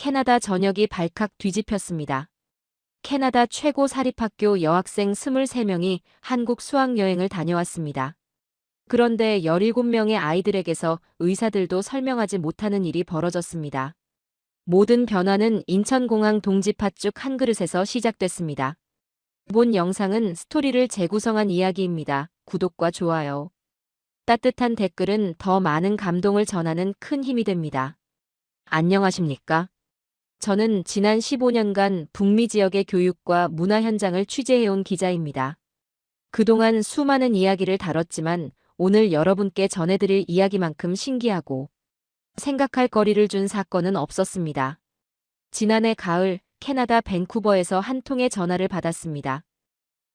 캐나다 전역이 발칵 뒤집혔습니다. 캐나다 최고 사립학교 여학생 23명이 한국 수학여행을 다녀왔습니다. 그런데 17명의 아이들에게서 의사들도 설명하지 못하는 일이 벌어졌습니다. 모든 변화는 인천공항 동지팥죽 한 그릇에서 시작됐습니다. 본 영상은 스토리를 재구성한 이야기입니다. 구독과 좋아요, 따뜻한 댓글은 더 많은 감동을 전하는 큰 힘이 됩니다. 안녕하십니까? 저는 지난 15년간 북미 지역의 교육과 문화 현장을 취재해온 기자입니다. 그동안 수많은 이야기를 다뤘지만 오늘 여러분께 전해드릴 이야기만큼 신기하고 생각할 거리를 준 사건은 없었습니다. 지난해 가을 캐나다 밴쿠버에서 한 통의 전화를 받았습니다.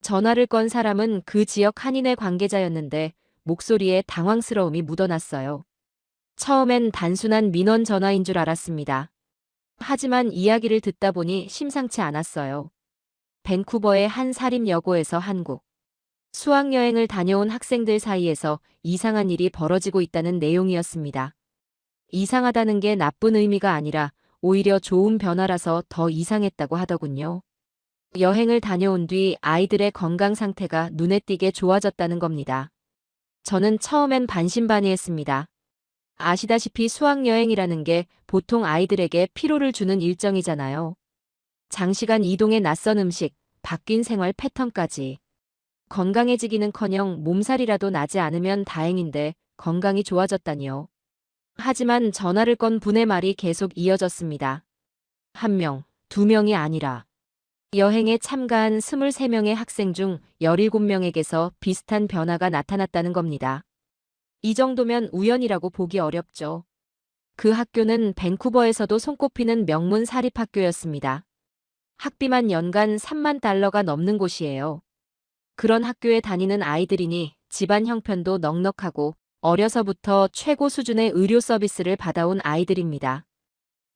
전화를 건 사람은 그 지역 한인회 관계자였는데 목소리에 당황스러움이 묻어났어요. 처음엔 단순한 민원 전화인 줄 알았습니다. 하지만 이야기를 듣다 보니 심상치 않았어요. 밴쿠버의 한 사립여고에서 한국 수학여행을 다녀온 학생들 사이에서 이상한 일이 벌어지고 있다는 내용이었습니다. 이상하다는 게 나쁜 의미가 아니라 오히려 좋은 변화라서 더 이상했다고 하더군요. 여행을 다녀온 뒤 아이들의 건강 상태가 눈에 띄게 좋아졌다는 겁니다. 저는 처음엔 반신반의했습니다. 아시다시피 수학여행이라는 게 보통 아이들에게 피로를 주는 일정이잖아요. 장시간 이동의 낯선 음식, 바뀐 생활 패턴까지. 건강해지기는커녕 몸살이라도 나지 않으면 다행인데 건강이 좋아졌다니요. 하지만 전화를 건 분의 말이 계속 이어졌습니다. 1명, 2명이 아니라 여행에 참가한 23명의 학생 중 17명에게서 비슷한 변화가 나타났다는 겁니다. 이 정도면 우연이라고 보기 어렵죠. 그 학교는 밴쿠버에서도 손꼽히는 명문 사립학교였습니다. 학비만 연간 $30,000가 넘는 곳이에요. 그런 학교에 다니는 아이들이니 집안 형편도 넉넉하고 어려서부터 최고 수준의 의료 서비스를 받아온 아이들입니다.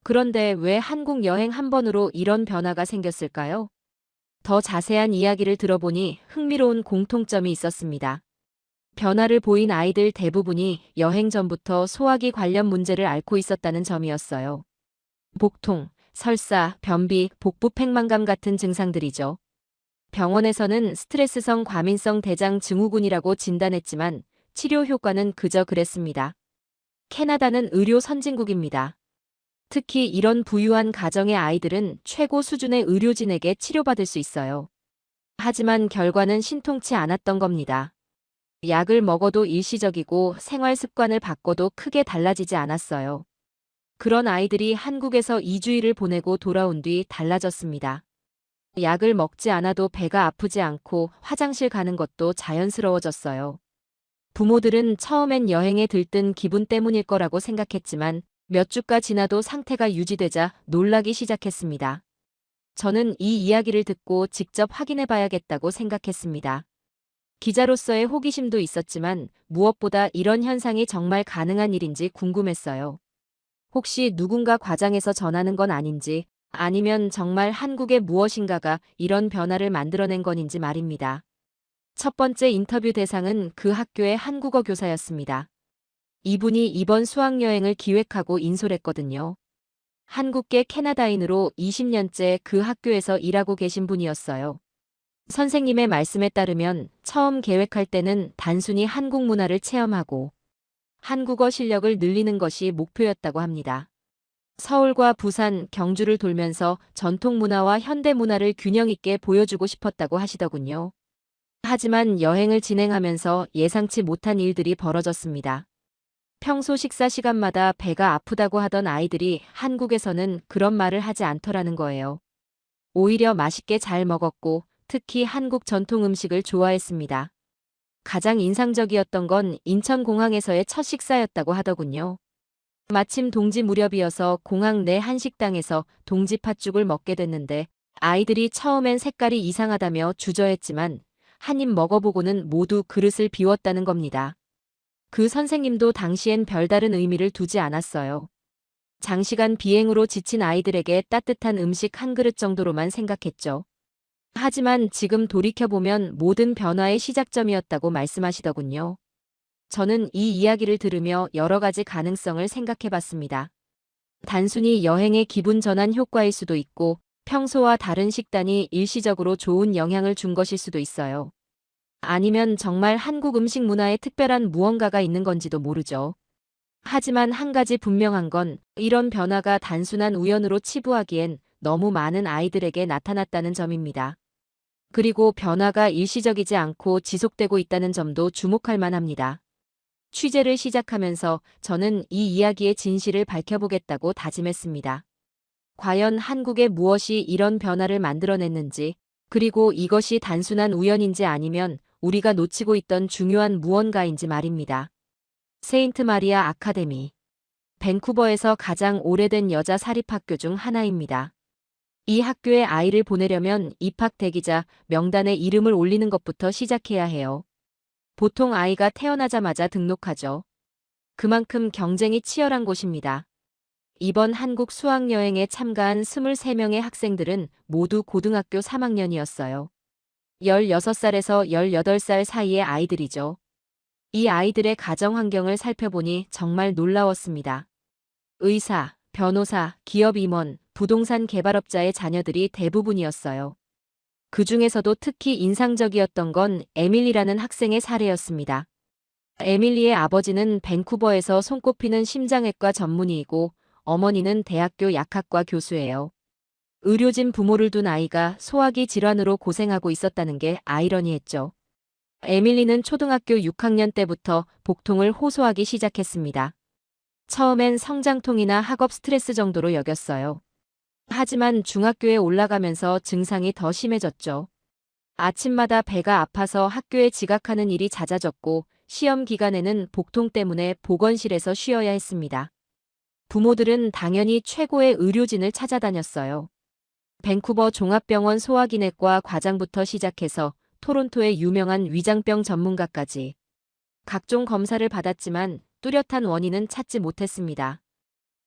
그런데 왜 한국 여행 한 번으로 이런 변화가 생겼을까요? 더 자세한 이야기를 들어보니 흥미로운 공통점이 있었습니다. 변화를 보인 아이들 대부분이 여행 전부터 소화기 관련 문제를 앓고 있었다는 점이었어요. 복통, 설사, 변비, 복부 팽만감 같은 증상들이죠. 병원에서는 스트레스성 과민성 대장 증후군이라고 진단했지만 치료 효과는 그저 그랬습니다. 캐나다는 의료 선진국입니다. 특히 이런 부유한 가정의 아이들은 최고 수준의 의료진에게 치료받을 수 있어요. 하지만 결과는 신통치 않았던 겁니다. 약을 먹어도 일시적이고 생활 습관을 바꿔도 크게 달라지지 않았어요. 그런 아이들이 한국에서 2주일을 보내고 돌아온 뒤 달라졌습니다. 약을 먹지 않아도 배가 아프지 않고 화장실 가는 것도 자연스러워졌어요. 부모들은 처음엔 여행에 들뜬 기분 때문일 거라고 생각했지만 몇 주가 지나도 상태가 유지되자 놀라기 시작했습니다. 저는 이 이야기를 듣고 직접 확인해 봐야겠다고 생각했습니다. 기자로서의 호기심도 있었지만 무엇보다 이런 현상이 정말 가능한 일인지 궁금했어요. 혹시 누군가 과장해서 전하는 건 아닌지 아니면 정말 한국의 무엇인가가 이런 변화를 만들어낸 건인지 말입니다. 첫 번째 인터뷰 대상은 그 학교의 한국어 교사였습니다. 이분이 이번 수학여행을 기획하고 인솔했거든요. 한국계 캐나다인으로 20년째 그 학교에서 일하고 계신 분이었어요. 선생님의 말씀에 따르면 처음 계획할 때는 단순히 한국 문화를 체험하고 한국어 실력을 늘리는 것이 목표였다고 합니다. 서울과 부산, 경주를 돌면서 전통 문화와 현대 문화를 균형 있게 보여주고 싶었다고 하시더군요. 하지만 여행을 진행하면서 예상치 못한 일들이 벌어졌습니다. 평소 식사 시간마다 배가 아프다고 하던 아이들이 한국에서는 그런 말을 하지 않더라는 거예요. 오히려 맛있게 잘 먹었고 특히 한국 전통 음식을 좋아했습니다. 가장 인상적이었던 건 인천공항에서의 첫 식사였다고 하더군요. 마침 동지 무렵이어서 공항 내 한식당에서 동지팥죽을 먹게 됐는데 아이들이 처음엔 색깔이 이상하다며 주저했지만 한 입 먹어보고는 모두 그릇을 비웠다는 겁니다. 그 선생님도 당시엔 별다른 의미를 두지 않았어요. 장시간 비행으로 지친 아이들에게 따뜻한 음식 한 그릇 정도로만 생각했죠. 하지만 지금 돌이켜보면 모든 변화의 시작점이었다고 말씀하시더군요. 저는 이 이야기를 들으며 여러 가지 가능성을 생각해봤습니다. 단순히 여행의 기분 전환 효과일 수도 있고 평소와 다른 식단이 일시적으로 좋은 영향을 준 것일 수도 있어요. 아니면 정말 한국 음식 문화에 특별한 무언가가 있는 건지도 모르죠. 하지만 한 가지 분명한 건 이런 변화가 단순한 우연으로 치부하기엔 너무 많은 아이들에게 나타났다는 점입니다. 그리고 변화가 일시적이지 않고 지속되고 있다는 점도 주목할 만합니다. 취재를 시작하면서 저는 이 이야기의 진실을 밝혀보겠다고 다짐했습니다. 과연 한국의 무엇이 이런 변화를 만들어냈는지, 그리고 이것이 단순한 우연인지 아니면 우리가 놓치고 있던 중요한 무언가인지 말입니다. 세인트 마리아 아카데미. 밴쿠버에서 가장 오래된 여자 사립학교 중 하나입니다. 이 학교에 아이를 보내려면 입학 대기자 명단에 이름을 올리는 것부터 시작해야 해요. 보통 아이가 태어나자마자 등록하죠. 그만큼 경쟁이 치열한 곳입니다. 이번 한국 수학여행에 참가한 23명의 학생들은 모두 고등학교 3학년이었어요. 16살에서 18살 사이의 아이들이죠. 이 아이들의 가정 환경을 살펴보니 정말 놀라웠습니다. 의사, 변호사, 기업 임원, 부동산 개발업자의 자녀들이 대부분이었어요. 그 중에서도 특히 인상적이었던 건 에밀리라는 학생의 사례였습니다. 에밀리의 아버지는 밴쿠버에서 손꼽히는 심장외과 전문의이고 어머니는 대학교 약학과 교수예요. 의료진 부모를 둔 아이가 소화기 질환으로 고생하고 있었다는 게 아이러니했죠. 에밀리는 초등학교 6학년 때부터 복통을 호소하기 시작했습니다. 처음엔 성장통이나 학업 스트레스 정도로 여겼어요. 하지만 중학교에 올라가면서 증상이 더 심해졌죠. 아침마다 배가 아파서 학교에 지각하는 일이 잦아졌고 시험 기간에는 복통 때문에 보건실에서 쉬어야 했습니다. 부모들은 당연히 최고의 의료진을 찾아다녔어요. 밴쿠버 종합병원 소화기내과 과장부터 시작해서 토론토의 유명한 위장병 전문가까지 각종 검사를 받았지만 뚜렷한 원인은 찾지 못했습니다.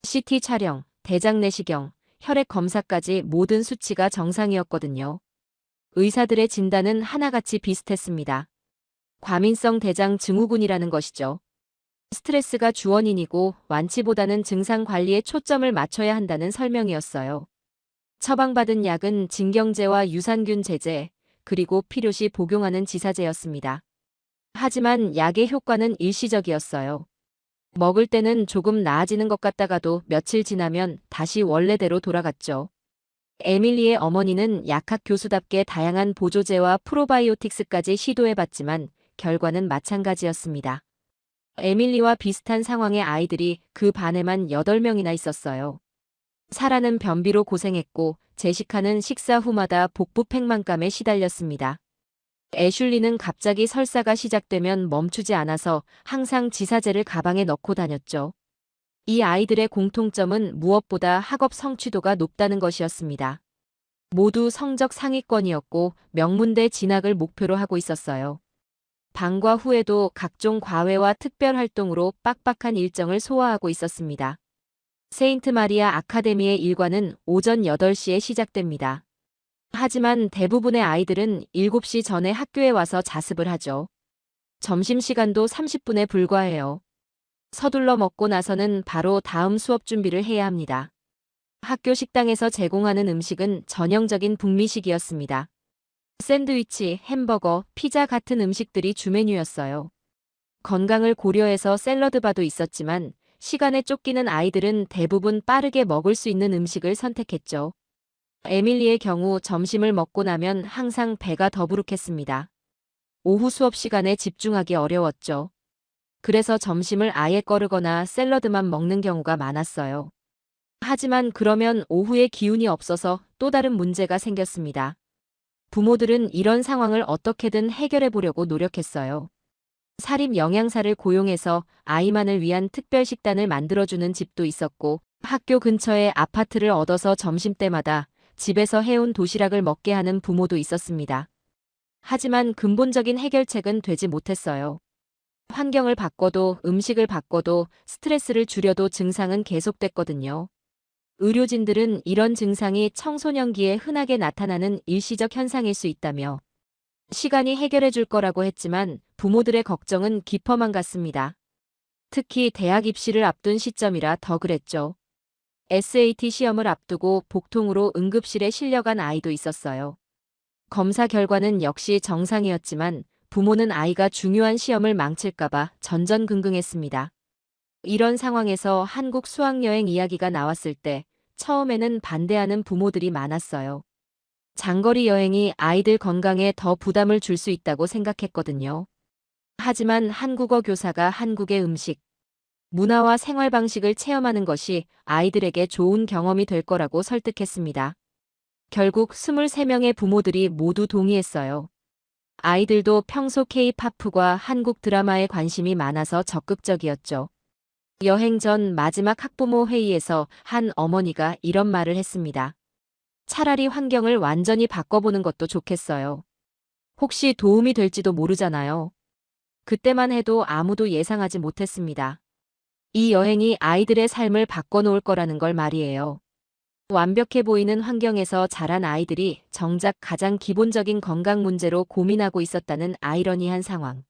CT 촬영, 대장 내시경, 혈액 검사까지 모든 수치가 정상이었거든요. 의사들의 진단은 하나같이 비슷했습니다. 과민성 대장 증후군이라는 것이죠. 스트레스가 주원인이고 완치보다는 증상 관리에 초점을 맞춰야 한다는 설명이었어요. 처방받은 약은 진경제와 유산균 제제, 그리고 필요시 복용하는 지사제였습니다. 하지만 약의 효과는 일시적이었어요. 먹을 때는 조금 나아지는 것 같다가도 며칠 지나면 다시 원래대로 돌아갔죠. 에밀리의 어머니는 약학 교수답게 다양한 보조제와 프로바이오틱스까지 시도해봤지만 결과는 마찬가지였습니다. 에밀리와 비슷한 상황의 아이들이 그 반에만 8명이나 있었어요. 사라는 변비로 고생했고 제시카는 식사 후마다 복부 팽만감에 시달렸습니다. 애슐리는 갑자기 설사가 시작되면 멈추지 않아서 항상 지사제를 가방에 넣고 다녔죠. 이 아이들의 공통점은 무엇보다 학업 성취도가 높다는 것이었습니다. 모두 성적 상위권이었고 명문대 진학을 목표로 하고 있었어요. 방과 후에도 각종 과외와 특별 활동으로 빡빡한 일정을 소화하고 있었습니다. 세인트 마리아 아카데미의 일과는 오전 8시에 시작됩니다. 하지만 대부분의 아이들은 7시 전에 학교에 와서 자습을 하죠. 점심시간도 30분에 불과해요. 서둘러 먹고 나서는 바로 다음 수업 준비를 해야 합니다. 학교 식당에서 제공하는 음식은 전형적인 북미식이었습니다. 샌드위치, 햄버거, 피자 같은 음식들이 주 메뉴였어요. 건강을 고려해서 샐러드바도 있었지만 시간에 쫓기는 아이들은 대부분 빠르게 먹을 수 있는 음식을 선택했죠. 에밀리의 경우 점심을 먹고 나면 항상 배가 더부룩했습니다. 오후 수업 시간에 집중하기 어려웠죠. 그래서 점심을 아예 꺼르거나 샐러드만 먹는 경우가 많았어요. 하지만 그러면 오후에 기운이 없어서 또 다른 문제가 생겼습니다. 부모들은 이런 상황을 어떻게든 해결해 보려고 노력했어요. 사립 영양사를 고용해서 아이만을 위한 특별 식단을 만들어주는 집도 있었고 학교 근처에 아파트를 얻어서 점심때마다 집에서 해온 도시락을 먹게 하는 부모도 있었습니다. 하지만 근본적인 해결책은 되지 못했어요. 환경을 바꿔도 음식을 바꿔도 스트레스를 줄여도 증상은 계속됐거든요. 의료진들은 이런 증상이 청소년기에 흔하게 나타나는 일시적 현상일 수 있다며 시간이 해결해 줄 거라고 했지만 부모들의 걱정은 깊어만 갔습니다. 특히 대학 입시를 앞둔 시점이라 더 그랬죠. SAT 시험을 앞두고 복통으로 응급실에 실려간 아이도 있었어요. 검사 결과는 역시 정상이었지만 부모는 아이가 중요한 시험을 망칠까봐 전전긍긍했습니다. 이런 상황에서 한국 수학여행 이야기가 나왔을 때 처음에는 반대하는 부모들이 많았어요. 장거리 여행이 아이들 건강에 더 부담을 줄 수 있다고 생각했거든요. 하지만 한국어 교사가 한국의 음식, 문화와 생활 방식을 체험하는 것이 아이들에게 좋은 경험이 될 거라고 설득했습니다. 결국 23명의 부모들이 모두 동의했어요. 아이들도 평소 K-팝과 한국 드라마에 관심이 많아서 적극적이었죠. 여행 전 마지막 학부모 회의에서 한 어머니가 이런 말을 했습니다. 차라리 환경을 완전히 바꿔보는 것도 좋겠어요. 혹시 도움이 될지도 모르잖아요. 그때만 해도 아무도 예상하지 못했습니다. 이 여행이 아이들의 삶을 바꿔놓을 거라는 걸 말이에요. 완벽해 보이는 환경에서 자란 아이들이 정작 가장 기본적인 건강 문제로 고민하고 있었다는 아이러니한 상황.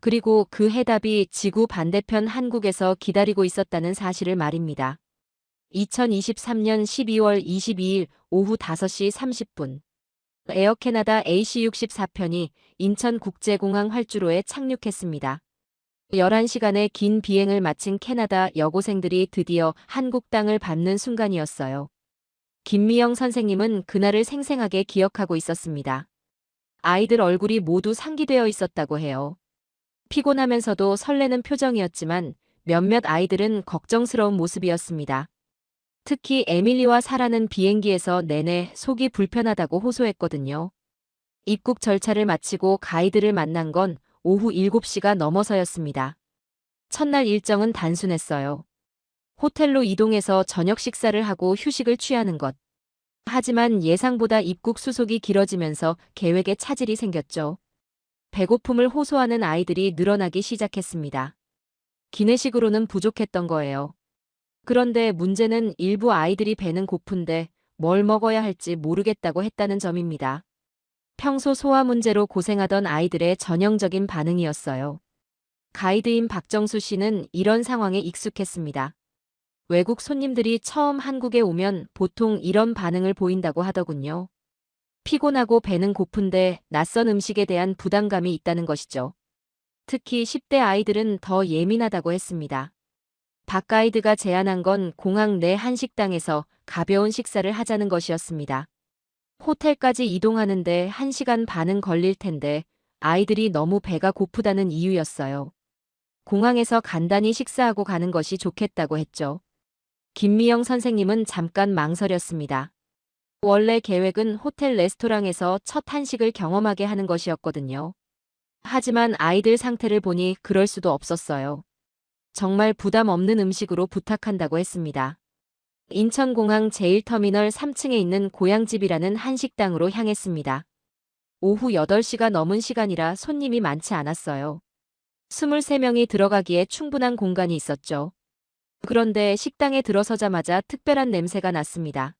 그리고 그 해답이 지구 반대편 한국에서 기다리고 있었다는 사실을 말입니다. 2023년 12월 22일 오후 5시 30분. 에어캐나다 AC-64편이 인천국제공항 활주로에 착륙했습니다. 11시간의 긴 비행을 마친 캐나다 여고생들이 드디어 한국 땅을 밟는 순간이었어요. 김미영 선생님은 그날을 생생하게 기억하고 있었습니다. 아이들 얼굴이 모두 상기되어 있었다고 해요. 피곤하면서도 설레는 표정이었지만 몇몇 아이들은 걱정스러운 모습이었습니다. 특히 에밀리와 사라는 비행기에서 내내 속이 불편하다고 호소했거든요. 입국 절차를 마치고 가이드를 만난 건 오후 7시가 넘어서였습니다. 첫날 일정은 단순했어요. 호텔로 이동해서 저녁 식사를 하고 휴식을 취하는 것. 하지만 예상보다 입국 수속이 길어지면서 계획에 차질이 생겼죠. 배고픔을 호소하는 아이들이 늘어나기 시작했습니다. 기내식으로는 부족했던 거예요. 그런데 문제는 일부 아이들이 배는 고픈데 뭘 먹어야 할지 모르겠다고 했다는 점입니다. 평소 소화 문제로 고생하던 아이들의 전형적인 반응이었어요. 가이드인 박정수 씨는 이런 상황에 익숙했습니다. 외국 손님들이 처음 한국에 오면 보통 이런 반응을 보인다고 하더군요. 피곤하고 배는 고픈데 낯선 음식에 대한 부담감이 있다는 것이죠. 특히 10대 아이들은 더 예민하다고 했습니다. 박 가이드가 제안한 건 공항 내 한식당에서 가벼운 식사를 하자는 것이었습니다. 호텔까지 이동하는데 1시간 반은 걸릴 텐데 아이들이 너무 배가 고프다는 이유였어요. 공항에서 간단히 식사하고 가는 것이 좋겠다고 했죠. 김미영 선생님은 잠깐 망설였습니다. 원래 계획은 호텔 레스토랑에서 첫 한식을 경험하게 하는 것이었거든요. 하지만 아이들 상태를 보니 그럴 수도 없었어요. 정말 부담 없는 음식으로 부탁한다고 했습니다. 인천공항 제1터미널 3층에 있는 고향집이라는 한식당으로 향했습니다. 오후 8시가 넘은 시간이라 손님이 많지 않았어요. 23명이 들어가기에 충분한 공간이 있었죠. 그런데 식당에 들어서자마자 특별한 냄새가 났습니다.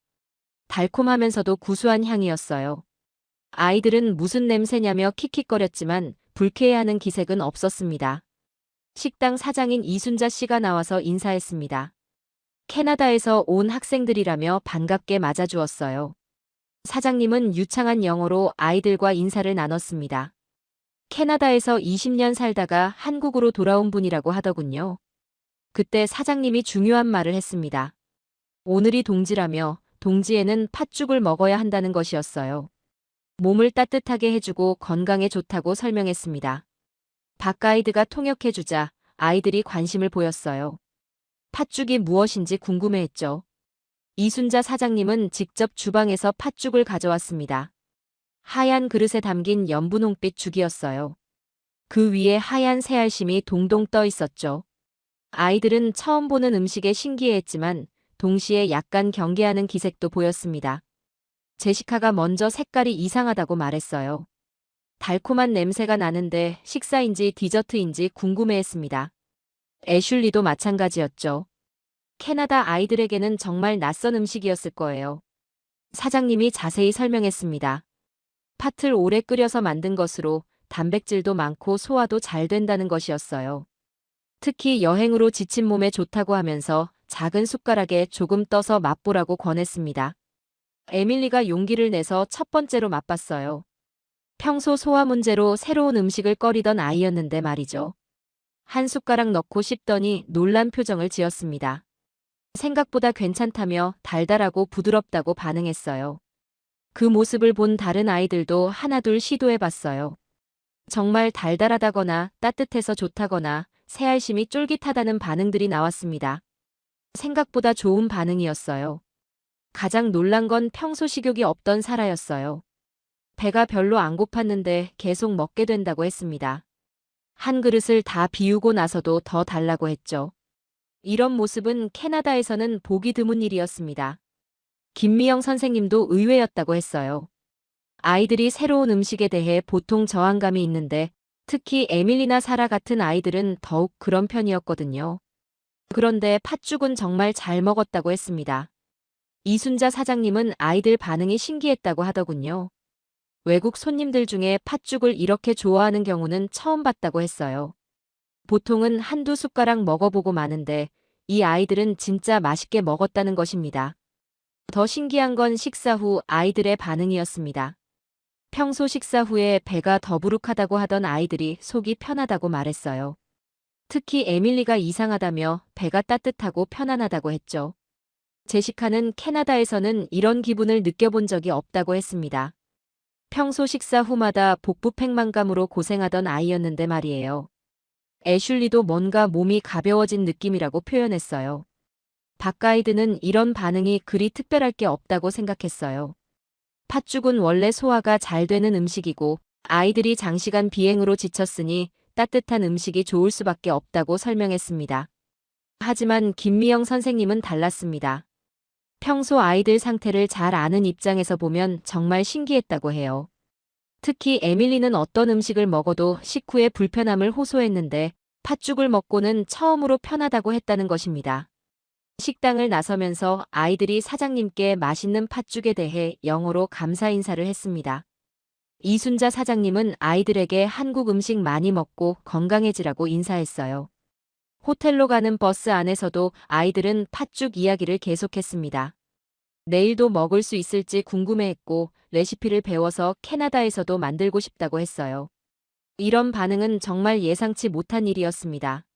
달콤하면서도 구수한 향이었어요. 아이들은 무슨 냄새냐며 킥킥거렸지만 불쾌해하는 기색은 없었습니다. 식당 사장인 이순자 씨가 나와서 인사했습니다. 캐나다에서 온 학생들이라며 반갑게 맞아주었어요. 사장님은 유창한 영어로 아이들과 인사를 나눴습니다. 캐나다에서 20년 살다가 한국으로 돌아온 분이라고 하더군요. 그때 사장님이 중요한 말을 했습니다. 오늘이 동지라며 동지에는 팥죽을 먹어야 한다는 것이었어요. 몸을 따뜻하게 해주고 건강에 좋다고 설명했습니다. 박 가이드가 통역해주자 아이들이 관심을 보였어요. 팥죽이 무엇인지 궁금해했죠. 이순자 사장님은 직접 주방에서 팥죽을 가져왔습니다. 하얀 그릇에 담긴 연분홍빛 죽이었어요. 그 위에 하얀 새알심이 동동 떠 있었죠. 아이들은 처음 보는 음식에 신기해했지만 동시에 약간 경계하는 기색도 보였습니다. 제시카가 먼저 색깔이 이상하다고 말했어요. 달콤한 냄새가 나는데 식사인지 디저트인지 궁금해했습니다. 애슐리도 마찬가지였죠. 캐나다 아이들에게는 정말 낯선 음식이었을 거예요. 사장님이 자세히 설명했습니다. 팥을 오래 끓여서 만든 것으로 단백질도 많고 소화도 잘 된다는 것이었어요. 특히 여행으로 지친 몸에 좋다고 하면서 작은 숟가락에 조금 떠서 맛보라고 권했습니다. 에밀리가 용기를 내서 첫 번째로 맛봤어요. 평소 소화 문제로 새로운 음식을 꺼리던 아이였는데 말이죠. 한 숟가락 넣고 씹더니 놀란 표정을 지었습니다. 생각보다 괜찮다며 달달하고 부드럽다고 반응했어요. 그 모습을 본 다른 아이들도 하나둘 시도해봤어요. 정말 달달하다거나 따뜻해서 좋다거나 새알심이 쫄깃하다는 반응들이 나왔습니다. 생각보다 좋은 반응이었어요. 가장 놀란 건 평소 식욕이 없던 사라였어요. 배가 별로 안 고팠는데 계속 먹게 된다고 했습니다. 한 그릇을 다 비우고 나서도 더 달라고 했죠. 이런 모습은 캐나다에서는 보기 드문 일이었습니다. 김미영 선생님도 의외였다고 했어요. 아이들이 새로운 음식에 대해 보통 저항감이 있는데 특히 에밀리나 사라 같은 아이들은 더욱 그런 편이었거든요. 그런데 팥죽은 정말 잘 먹었다고 했습니다. 이순자 사장님은 아이들 반응이 신기했다고 하더군요. 외국 손님들 중에 팥죽을 이렇게 좋아하는 경우는 처음 봤다고 했어요. 보통은 한두 숟가락 먹어보고 마는데 이 아이들은 진짜 맛있게 먹었다는 것입니다. 더 신기한 건 식사 후 아이들의 반응이었습니다. 평소 식사 후에 배가 더부룩하다고 하던 아이들이 속이 편하다고 말했어요. 특히 에밀리가 이상하다며 배가 따뜻하고 편안하다고 했죠. 제시카는 캐나다에서는 이런 기분을 느껴본 적이 없다고 했습니다. 평소 식사 후마다 복부 팽만감으로 고생하던 아이였는데 말이에요. 애슐리도 뭔가 몸이 가벼워진 느낌이라고 표현했어요. 박가이드는 이런 반응이 그리 특별할 게 없다고 생각했어요. 팥죽은 원래 소화가 잘 되는 음식이고 아이들이 장시간 비행으로 지쳤으니 따뜻한 음식이 좋을 수밖에 없다고 설명했습니다. 하지만 김미영 선생님은 달랐습니다. 평소 아이들 상태를 잘 아는 입장에서 보면 정말 신기했다고 해요. 특히 에밀리는 어떤 음식을 먹어도 식후에 불편함을 호소했는데 팥죽을 먹고는 처음으로 편하다고 했다는 것입니다. 식당을 나서면서 아이들이 사장님께 맛있는 팥죽에 대해 영어로 감사 인사를 했습니다. 이순자 사장님은 아이들에게 한국 음식 많이 먹고 건강해지라고 인사했어요. 호텔로 가는 버스 안에서도 아이들은 팥죽 이야기를 계속했습니다. 내일도 먹을 수 있을지 궁금해했고 레시피를 배워서 캐나다에서도 만들고 싶다고 했어요. 이런 반응은 정말 예상치 못한 일이었습니다.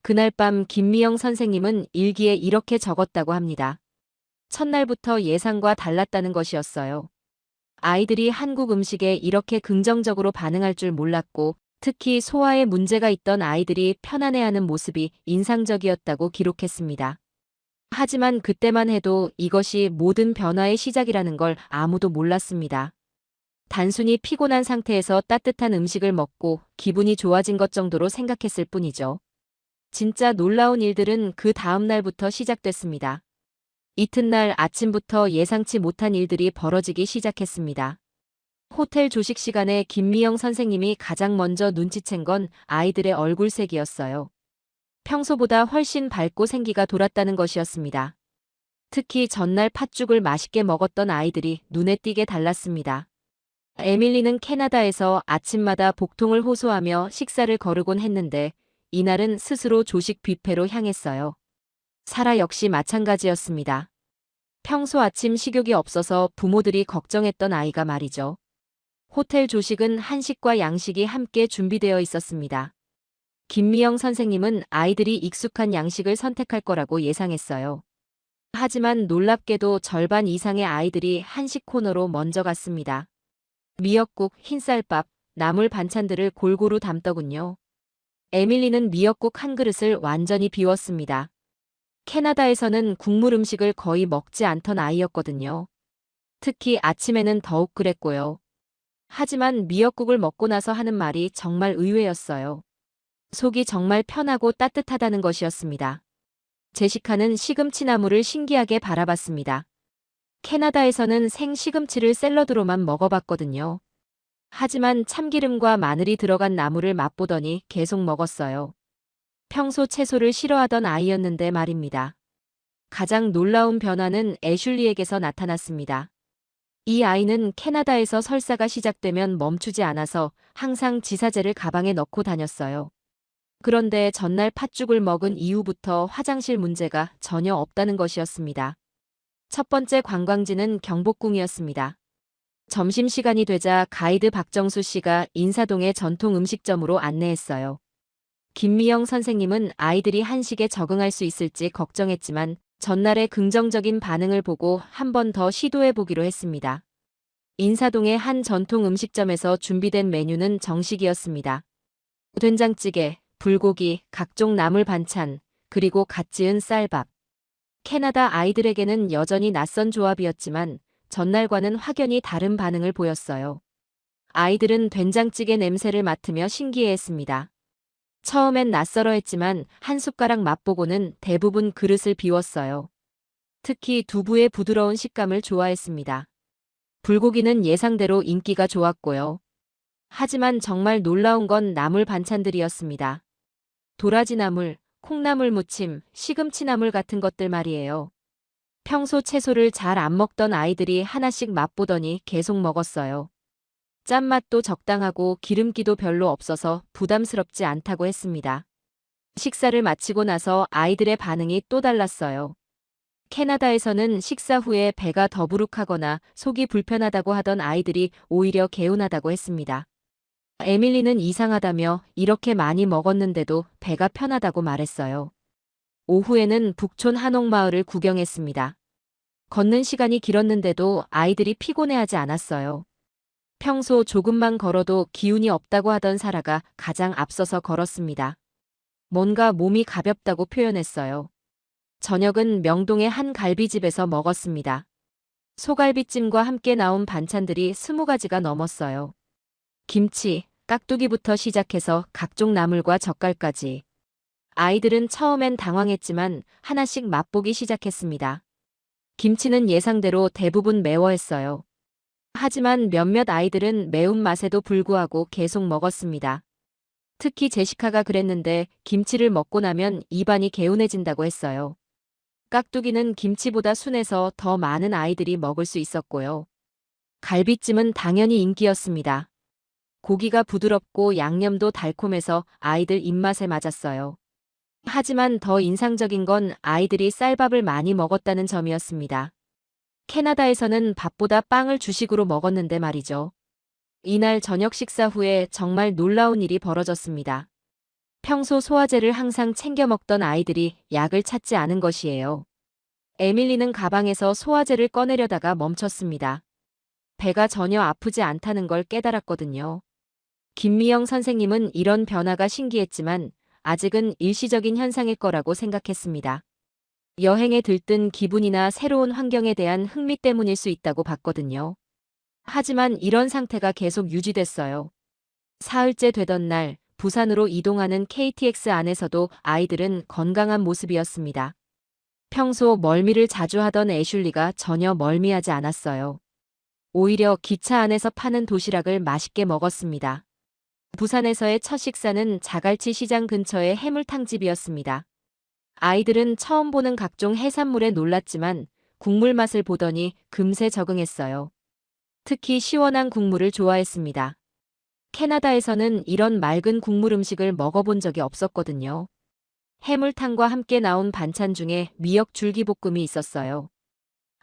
그날 밤 김미영 선생님은 일기에 이렇게 적었다고 합니다. 첫날부터 예상과 달랐다는 것이었어요. 아이들이 한국 음식에 이렇게 긍정적으로 반응할 줄 몰랐고 특히 소화에 문제가 있던 아이들이 편안해하는 모습이 인상적이었다고 기록했습니다. 하지만 그때만 해도 이것이 모든 변화의 시작이라는 걸 아무도 몰랐습니다. 단순히 피곤한 상태에서 따뜻한 음식을 먹고 기분이 좋아진 것 정도로 생각했을 뿐이죠. 진짜 놀라운 일들은 그 다음 날부터 시작됐습니다. 이튿날 아침부터 예상치 못한 일들이 벌어지기 시작했습니다. 호텔 조식 시간에 김미영 선생님이 가장 먼저 눈치챈 건 아이들의 얼굴색이었어요. 평소보다 훨씬 밝고 생기가 돌았다는 것이었습니다. 특히 전날 팥죽을 맛있게 먹었던 아이들이 눈에 띄게 달랐습니다. 에밀리는 캐나다에서 아침마다 복통을 호소하며 식사를 거르곤 했는데 이날은 스스로 조식 뷔페로 향했어요. 사라 역시 마찬가지였습니다. 평소 아침 식욕이 없어서 부모들이 걱정했던 아이가 말이죠. 호텔 조식은 한식과 양식이 함께 준비되어 있었습니다. 김미영 선생님은 아이들이 익숙한 양식을 선택할 거라고 예상했어요. 하지만 놀랍게도 절반 이상의 아이들이 한식 코너로 먼저 갔습니다. 미역국, 흰쌀밥, 나물 반찬들을 골고루 담더군요. 에밀리는 미역국 한 그릇을 완전히 비웠습니다. 캐나다에서는 국물 음식을 거의 먹지 않던 아이였거든요. 특히 아침에는 더욱 그랬고요. 하지만 미역국을 먹고 나서 하는 말이 정말 의외였어요. 속이 정말 편하고 따뜻하다는 것이었습니다. 제시카는 시금치나물을 신기하게 바라봤습니다. 캐나다에서는 생 시금치를 샐러드로만 먹어봤거든요. 하지만 참기름과 마늘이 들어간 나물을 맛보더니 계속 먹었어요. 평소 채소를 싫어하던 아이였는데 말입니다. 가장 놀라운 변화는 애슐리에게서 나타났습니다. 이 아이는 캐나다에서 설사가 시작되면 멈추지 않아서 항상 지사제를 가방에 넣고 다녔어요. 그런데 전날 팥죽을 먹은 이후부터 화장실 문제가 전혀 없다는 것이었습니다. 첫 번째 관광지는 경복궁이었습니다. 점심시간이 되자 가이드 박정수 씨가 인사동의 전통 음식점으로 안내했어요. 김미영 선생님은 아이들이 한식에 적응할 수 있을지 걱정했지만 전날의 긍정적인 반응을 보고 한 번 더 시도해보기로 했습니다. 인사동의 한 전통 음식점에서 준비된 메뉴는 정식이었습니다. 된장찌개, 불고기, 각종 나물 반찬, 그리고 갓 지은 쌀밥. 캐나다 아이들에게는 여전히 낯선 조합이었지만 전날과는 확연히 다른 반응을 보였어요. 아이들은 된장찌개 냄새를 맡으며 신기해했습니다. 처음엔 낯설어했지만 한 숟가락 맛보고는 대부분 그릇을 비웠어요. 특히 두부의 부드러운 식감을 좋아했습니다. 불고기는 예상대로 인기가 좋았고요. 하지만 정말 놀라운 건 나물 반찬들이었습니다. 도라지나물, 콩나물 무침, 시금치나물 같은 것들 말이에요. 평소 채소를 잘 안 먹던 아이들이 하나씩 맛보더니 계속 먹었어요. 짠맛도 적당하고 기름기도 별로 없어서 부담스럽지 않다고 했습니다. 식사를 마치고 나서 아이들의 반응이 또 달랐어요. 캐나다에서는 식사 후에 배가 더부룩하거나 속이 불편하다고 하던 아이들이 오히려 개운하다고 했습니다. 에밀리는 이상하다며 이렇게 많이 먹었는데도 배가 편하다고 말했어요. 오후에는 북촌 한옥마을을 구경했습니다. 걷는 시간이 길었는데도 아이들이 피곤해하지 않았어요. 평소 조금만 걸어도 기운이 없다고 하던 사라가 가장 앞서서 걸었습니다. 뭔가 몸이 가볍다고 표현했어요. 저녁은 명동의 한 갈비집에서 먹었습니다. 소갈비찜과 함께 나온 반찬들이 20가지가 넘었어요. 김치, 깍두기부터 시작해서 각종 나물과 젓갈까지. 아이들은 처음엔 당황했지만 하나씩 맛보기 시작했습니다. 김치는 예상대로 대부분 매워했어요. 하지만 몇몇 아이들은 매운맛에도 불구하고 계속 먹었습니다. 특히 제시카가 그랬는데 김치를 먹고 나면 입안이 개운해진다고 했어요. 깍두기는 김치보다 순해서 더 많은 아이들이 먹을 수 있었고요. 갈비찜은 당연히 인기였습니다. 고기가 부드럽고 양념도 달콤해서 아이들 입맛에 맞았어요. 하지만 더 인상적인 건 아이들이 쌀밥을 많이 먹었다는 점이었습니다. 캐나다에서는 밥보다 빵을 주식으로 먹었는데 말이죠. 이날 저녁 식사 후에 정말 놀라운 일이 벌어졌습니다. 평소 소화제를 항상 챙겨 먹던 아이들이 약을 찾지 않은 것이에요. 에밀리는 가방에서 소화제를 꺼내려다가 멈췄습니다. 배가 전혀 아프지 않다는 걸 깨달았거든요. 김미영 선생님은 이런 변화가 신기했지만 아직은 일시적인 현상일 거라고 생각했습니다. 여행에 들뜬 기분이나 새로운 환경에 대한 흥미 때문일 수 있다고 봤거든요. 하지만 이런 상태가 계속 유지됐어요. 사흘째 되던 날, 부산으로 이동하는 KTX 안에서도 아이들은 건강한 모습이었습니다. 평소 멀미를 자주 하던 애슐리가 전혀 멀미하지 않았어요. 오히려 기차 안에서 파는 도시락을 맛있게 먹었습니다. 부산에서의 첫 식사는 자갈치 시장 근처의 해물탕집이었습니다. 아이들은 처음 보는 각종 해산물에 놀랐지만 국물 맛을 보더니 금세 적응했어요. 특히 시원한 국물을 좋아했습니다. 캐나다에서는 이런 맑은 국물 음식을 먹어본 적이 없었거든요. 해물탕과 함께 나온 반찬 중에 미역 줄기볶음이 있었어요.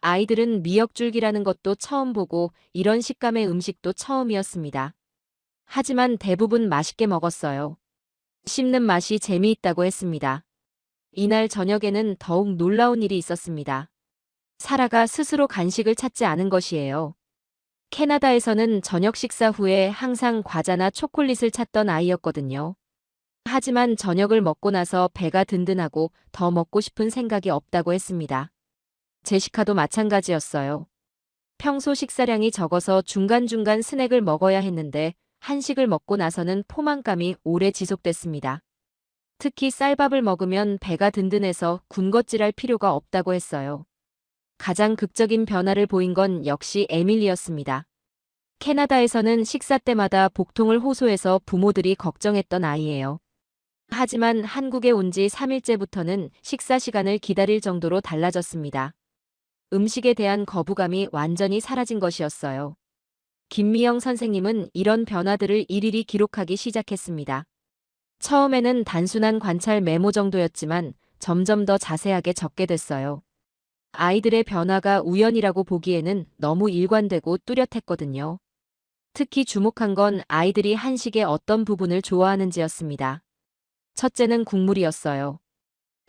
아이들은 미역 줄기라는 것도 처음 보고 이런 식감의 음식도 처음이었습니다. 하지만 대부분 맛있게 먹었어요. 씹는 맛이 재미있다고 했습니다. 이날 저녁에는 더욱 놀라운 일이 있었습니다. 사라가 스스로 간식을 찾지 않은 것이에요. 캐나다에서는 저녁 식사 후에 항상 과자나 초콜릿을 찾던 아이였거든요. 하지만 저녁을 먹고 나서 배가 든든하고 더 먹고 싶은 생각이 없다고 했습니다. 제시카도 마찬가지였어요. 평소 식사량이 적어서 중간중간 스낵을 먹어야 했는데 한식을 먹고 나서는 포만감이 오래 지속됐습니다. 특히 쌀밥을 먹으면 배가 든든해서 군것질할 필요가 없다고 했어요. 가장 극적인 변화를 보인 건 역시 에밀리였습니다. 캐나다에서는 식사 때마다 복통을 호소해서 부모들이 걱정했던 아이예요. 하지만 한국에 온 지 3일째부터는 식사 시간을 기다릴 정도로 달라졌습니다. 음식에 대한 거부감이 완전히 사라진 것이었어요. 김미영 선생님은 이런 변화들을 일일이 기록하기 시작했습니다. 처음에는 단순한 관찰 메모 정도였지만 점점 더 자세하게 적게 됐어요. 아이들의 변화가 우연이라고 보기에는 너무 일관되고 뚜렷했거든요. 특히 주목한 건 아이들이 한식의 어떤 부분을 좋아하는지였습니다. 첫째는 국물이었어요.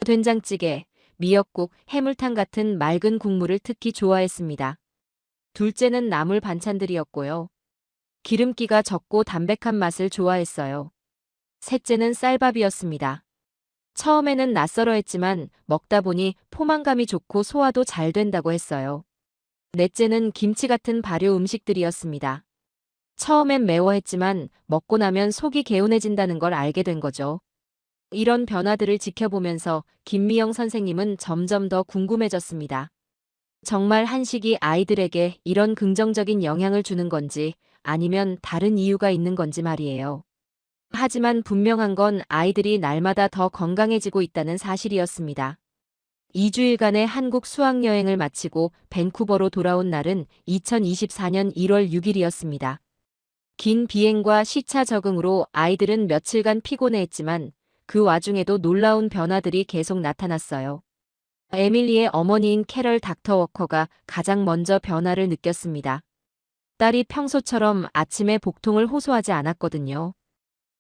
된장찌개, 미역국, 해물탕 같은 맑은 국물을 특히 좋아했습니다. 둘째는 나물 반찬들이었고요. 기름기가 적고 담백한 맛을 좋아했어요. 셋째는 쌀밥이었습니다. 처음에는 낯설어 했지만 먹다 보니 포만감이 좋고 소화도 잘 된다고 했어요. 넷째는 김치 같은 발효 음식들이었습니다. 처음엔 매워했지만 먹고 나면 속이 개운해진다는 걸 알게 된 거죠. 이런 변화들을 지켜보면서 김미영 선생님은 점점 더 궁금해졌습니다. 정말 한식이 아이들에게 이런 긍정적인 영향을 주는 건지 아니면 다른 이유가 있는 건지 말이에요. 하지만 분명한 건 아이들이 날마다 더 건강해지고 있다는 사실이었습니다. 2주일간의 한국 수학여행을 마치고 밴쿠버로 돌아온 날은 2024년 1월 6일이었습니다. 긴 비행과 시차 적응으로 아이들은 며칠간 피곤해했지만 그 와중에도 놀라운 변화들이 계속 나타났어요. 에밀리의 어머니인 캐럴 닥터 워커가 가장 먼저 변화를 느꼈습니다. 딸이 평소처럼 아침에 복통을 호소하지 않았거든요.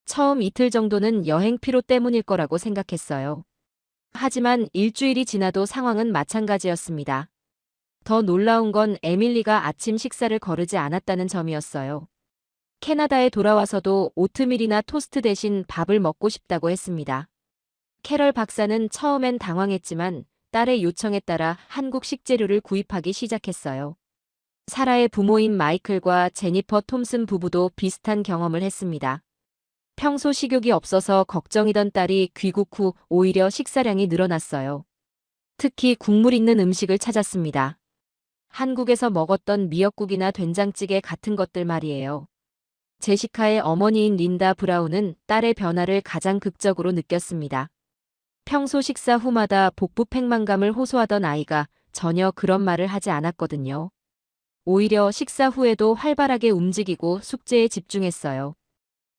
처음 이틀 정도는 여행 피로 때문일 거라고 생각했어요. 하지만 일주일이 지나도 상황은 마찬가지였습니다. 더 놀라운 건 에밀리가 아침 식사를 거르지 않았다는 점이었어요. 캐나다에 돌아와서도 오트밀이나 토스트 대신 밥을 먹고 싶다고 했습니다. 캐럴 박사는 처음엔 당황했지만 딸의 요청에 따라 한국 식재료를 구입하기 시작했어요. 사라의 부모인 마이클과 제니퍼 톰슨 부부도 비슷한 경험을 했습니다. 평소 식욕이 없어서 걱정이던 딸이 귀국 후 오히려 식사량이 늘어났어요. 특히 국물 있는 음식을 찾았습니다. 한국에서 먹었던 미역국이나 된장찌개 같은 것들 말이에요. 제시카의 어머니인 린다 브라운은 딸의 변화를 가장 극적으로 느꼈습니다. 평소 식사 후마다 복부 팽만감을 호소하던 아이가 전혀 그런 말을 하지 않았거든요. 오히려 식사 후에도 활발하게 움직이고 숙제에 집중했어요.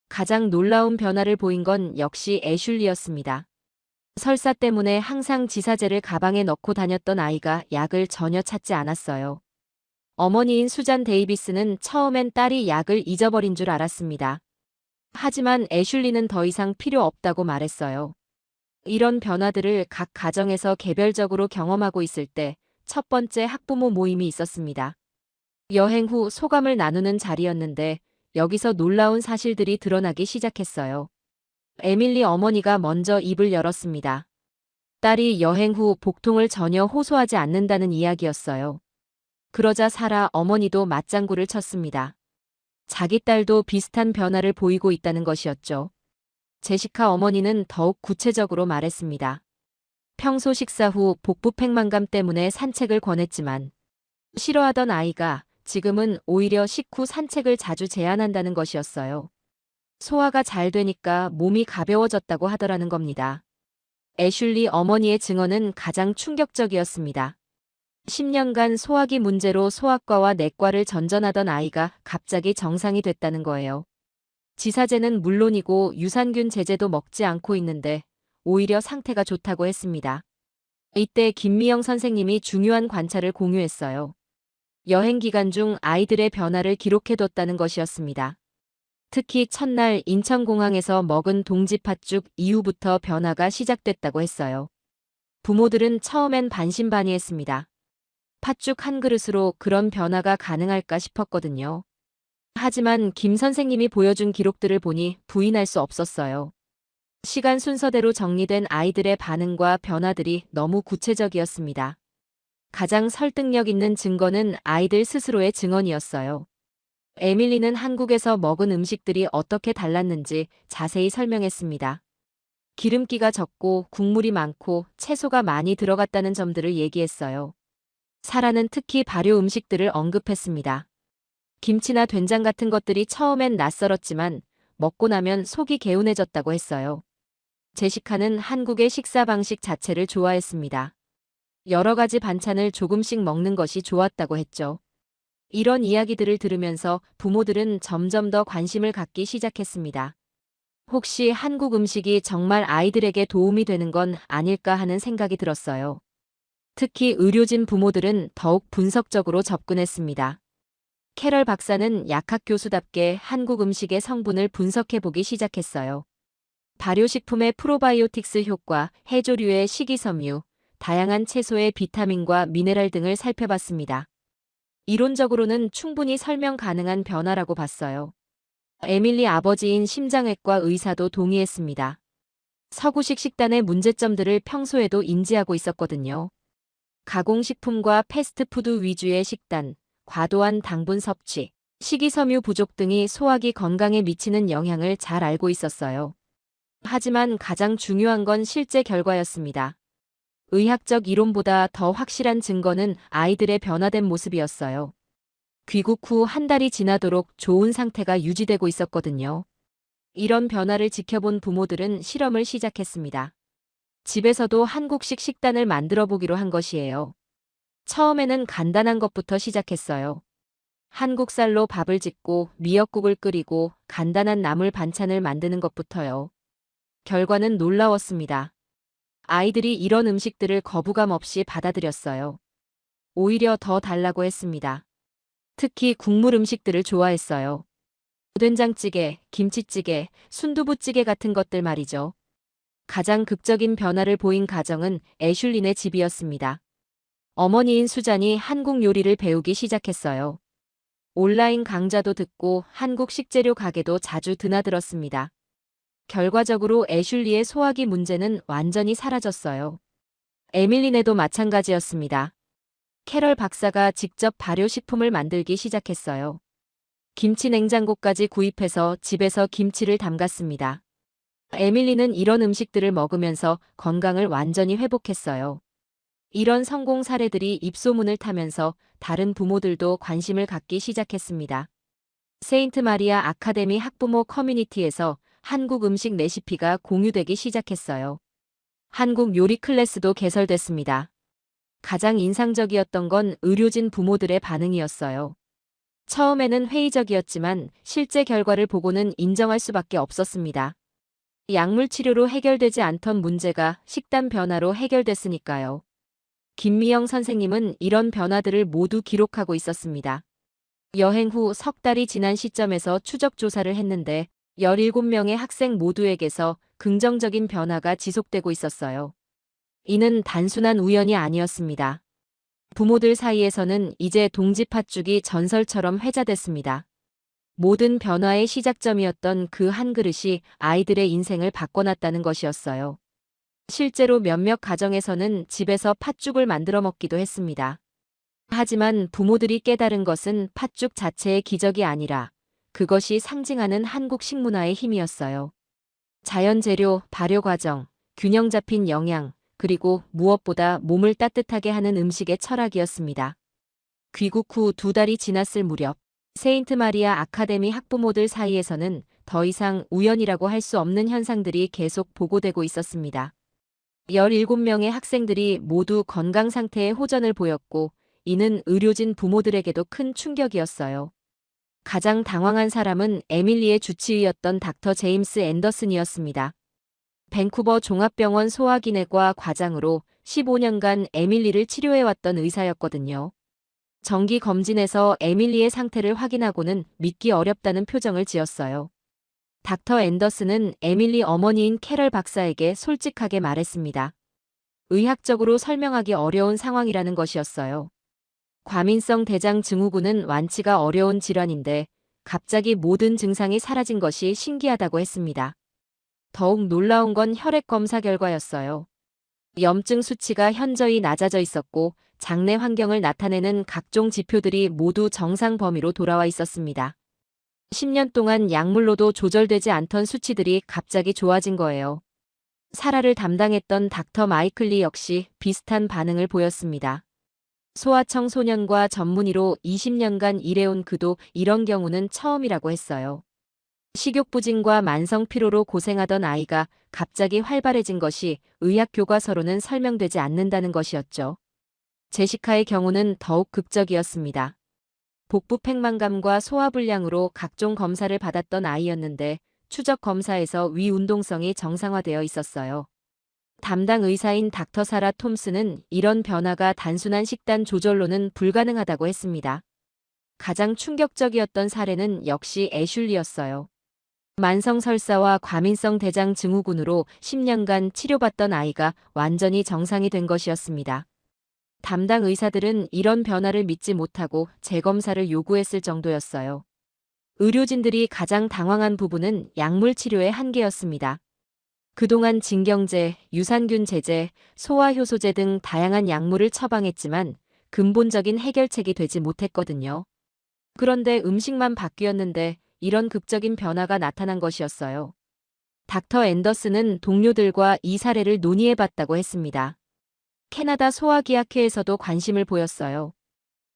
가장 놀라운 변화를 보인 건 역시 애슐리였습니다. 설사 때문에 항상 지사제를 가방에 넣고 다녔던 아이가 약을 전혀 찾지 않았어요. 어머니인 수잔 데이비스는 처음엔 딸이 약을 잊어버린 줄 알았습니다. 하지만 애슐리는 더 이상 필요 없다고 말했어요. 이런 변화들을 각 가정에서 개별적으로 경험하고 있을 때 첫 번째 학부모 모임이 있었습니다. 여행 후 소감을 나누는 자리였는데 여기서 놀라운 사실들이 드러나기 시작했어요. 에밀리 어머니가 먼저 입을 열었습니다. 딸이 여행 후 복통을 전혀 호소하지 않는다는 이야기였어요. 그러자 사라 어머니도 맞장구를 쳤습니다. 자기 딸도 비슷한 변화를 보이고 있다는 것이었죠. 제시카 어머니는 더욱 구체적으로 말했습니다. 평소 식사 후 복부 팽만감 때문에 산책을 권했지만 싫어하던 아이가 지금은 오히려 식후 산책을 자주 제안한다는 것이었어요. 소화가 잘 되니까 몸이 가벼워졌다고 하더라는 겁니다. 애슐리 어머니의 증언은 가장 충격적이었습니다. 10년간 소화기 문제로 소아과와 내과를 전전하던 아이가 갑자기 정상이 됐다는 거예요. 지사제는 물론이고 유산균 제제도 먹지 않고 있는데 오히려 상태가 좋다고 했습니다. 이때 김미영 선생님이 중요한 관찰을 공유했어요. 여행 기간 중 아이들의 변화를 기록해뒀다는 것이었습니다. 특히 첫날 인천공항에서 먹은 동지 팥죽 이후부터 변화가 시작됐다고 했어요. 부모들은 처음엔 반신반의했습니다. 팥죽 한 그릇으로 그런 변화가 가능할까 싶었거든요. 하지만 김 선생님이 보여준 기록들을 보니 부인할 수 없었어요. 시간 순서대로 정리된 아이들의 반응과 변화들이 너무 구체적이었습니다. 가장 설득력 있는 증거는 아이들 스스로의 증언이었어요. 에밀리는 한국에서 먹은 음식들이 어떻게 달랐는지 자세히 설명했습니다. 기름기가 적고 국물이 많고 채소가 많이 들어갔다는 점들을 얘기했어요. 사라는 특히 발효 음식들을 언급했습니다. 김치나 된장 같은 것들이 처음엔 낯설었지만 먹고 나면 속이 개운해졌다고 했어요. 제시카는 한국의 식사 방식 자체를 좋아했습니다. 여러 가지 반찬을 조금씩 먹는 것이 좋았다고 했죠. 이런 이야기들을 들으면서 부모들은 점점 더 관심을 갖기 시작했습니다. 혹시 한국 음식이 정말 아이들에게 도움이 되는 건 아닐까 하는 생각이 들었어요. 특히 의료진 부모들은 더욱 분석적으로 접근했습니다. 캐럴 박사는 약학 교수답게 한국 음식의 성분을 분석해보기 시작했어요. 발효식품의 프로바이오틱스 효과, 해조류의 식이섬유, 다양한 채소의 비타민과 미네랄 등을 살펴봤습니다. 이론적으로는 충분히 설명 가능한 변화라고 봤어요. 에밀리 아버지인 심장외과 의사도 동의했습니다. 서구식 식단의 문제점들을 평소에도 인지하고 있었거든요. 가공식품과 패스트푸드 위주의 식단, 과도한 당분 섭취, 식이섬유 부족 등이 소화기 건강에 미치는 영향을 잘 알고 있었어요. 하지만 가장 중요한 건 실제 결과였습니다. 의학적 이론보다 더 확실한 증거는 아이들의 변화된 모습이었어요. 귀국 후 한 달이 지나도록 좋은 상태가 유지되고 있었거든요. 이런 변화를 지켜본 부모들은 실험을 시작했습니다. 집에서도 한국식 식단을 만들어 보기로 한 것이에요. 처음에는 간단한 것부터 시작했어요. 한국쌀로 밥을 짓고 미역국을 끓이고 간단한 나물 반찬을 만드는 것부터요. 결과는 놀라웠습니다. 아이들이 이런 음식들을 거부감 없이 받아들였어요. 오히려 더 달라고 했습니다. 특히 국물 음식들을 좋아했어요. 된장찌개, 김치찌개, 순두부찌개 같은 것들 말이죠. 가장 극적인 변화를 보인 가정은 애슐린의 집이었습니다. 어머니인 수잔이 한국 요리를 배우기 시작했어요. 온라인 강좌도 듣고 한국 식재료 가게도 자주 드나들었습니다. 결과적으로 애슐리의 소화기 문제는 완전히 사라졌어요. 에밀린에도 마찬가지였습니다. 캐럴 박사가 직접 발효식품을 만들기 시작했어요. 김치 냉장고까지 구입해서 집에서 김치를 담갔습니다. 에밀리는 이런 음식들을 먹으면서 건강을 완전히 회복했어요. 이런 성공 사례들이 입소문을 타면서 다른 부모들도 관심을 갖기 시작했습니다. 세인트 마리아 아카데미 학부모 커뮤니티에서 한국 음식 레시피가 공유되기 시작했어요. 한국 요리 클래스도 개설됐습니다. 가장 인상적이었던 건 의료진 부모들의 반응이었어요. 처음에는 회의적이었지만 실제 결과를 보고는 인정할 수밖에 없었습니다. 약물 치료로 해결되지 않던 문제가 식단 변화로 해결됐으니까요. 김미영 선생님은 이런 변화들을 모두 기록하고 있었습니다. 여행 후 석 달이 지난 시점에서 추적 조사를 했는데 17명의 학생 모두에게서 긍정적인 변화가 지속되고 있었어요. 이는 단순한 우연이 아니었습니다. 부모들 사이에서는 이제 동지 팥죽이 전설처럼 회자됐습니다. 모든 변화의 시작점이었던 그 한 그릇이 아이들의 인생을 바꿔놨다는 것이었어요. 실제로 몇몇 가정에서는 집에서 팥죽을 만들어 먹기도 했습니다. 하지만 부모들이 깨달은 것은 팥죽 자체의 기적이 아니라 그것이 상징하는 한국 식문화의 힘이었어요. 자연 재료, 발효 과정, 균형 잡힌 영양, 그리고 무엇보다 몸을 따뜻하게 하는 음식의 철학이었습니다. 귀국 후 2달이 지났을 무렵 세인트 마리아 아카데미 학부모들 사이에서는 더 이상 우연이라고 할 수 없는 현상들이 계속 보고되고 있었습니다. 17명의 학생들이 모두 건강 상태에 호전을 보였고 이는 의료진 부모들에게도 큰 충격이었어요. 가장 당황한 사람은 에밀리의 주치의였던 닥터 제임스 앤더슨이었습니다. 밴쿠버 종합병원 소화기내과 과장으로 15년간 에밀리를 치료해왔던 의사였거든요. 정기 검진에서 에밀리의 상태를 확인하고는 믿기 어렵다는 표정을 지었어요. 닥터 앤더슨은 에밀리 어머니인 캐럴 박사에게 솔직하게 말했습니다. 의학적으로 설명하기 어려운 상황이라는 것이었어요. 과민성 대장 증후군은 완치가 어려운 질환인데 갑자기 모든 증상이 사라진 것이 신기하다고 했습니다. 더욱 놀라운 건 혈액 검사 결과였어요. 염증 수치가 현저히 낮아져 있었고 장내 환경을 나타내는 각종 지표들이 모두 정상 범위로 돌아와 있었습니다. 10년 동안 약물로도 조절되지 않던 수치들이 갑자기 좋아진 거예요. 사라를 담당했던 닥터 마이클리 역시 비슷한 반응을 보였습니다. 소아청소년과 전문의로 20년간 일해온 그도 이런 경우는 처음이라고 했어요. 식욕부진과 만성 피로로 고생하던 아이가 갑자기 활발해진 것이 의학 교과서로는 설명되지 않는다는 것이었죠. 제시카의 경우는 더욱 극적이었습니다. 복부 팽만감과 소화불량으로 각종 검사를 받았던 아이였는데 추적 검사에서 위 운동성이 정상화되어 있었어요. 담당 의사인 닥터 사라 톰스는 이런 변화가 단순한 식단 조절로는 불가능하다고 했습니다. 가장 충격적이었던 사례는 역시 애슐리였어요. 만성 설사와 과민성 대장 증후군으로 10년간 치료받던 아이가 완전히 정상이 된 것이었습니다. 담당 의사들은 이런 변화를 믿지 못하고 재검사를 요구했을 정도였어요. 의료진들이 가장 당황한 부분은 약물 치료의 한계였습니다. 그동안 진경제, 유산균 제제, 소화효소제 등 다양한 약물을 처방했지만 근본적인 해결책이 되지 못했거든요. 그런데 음식만 바뀌었는데 이런 극적인 변화가 나타난 것이었어요. 닥터 앤더슨은 동료들과 이 사례를 논의해봤다고 했습니다. 캐나다 소화기학회에서도 관심을 보였어요.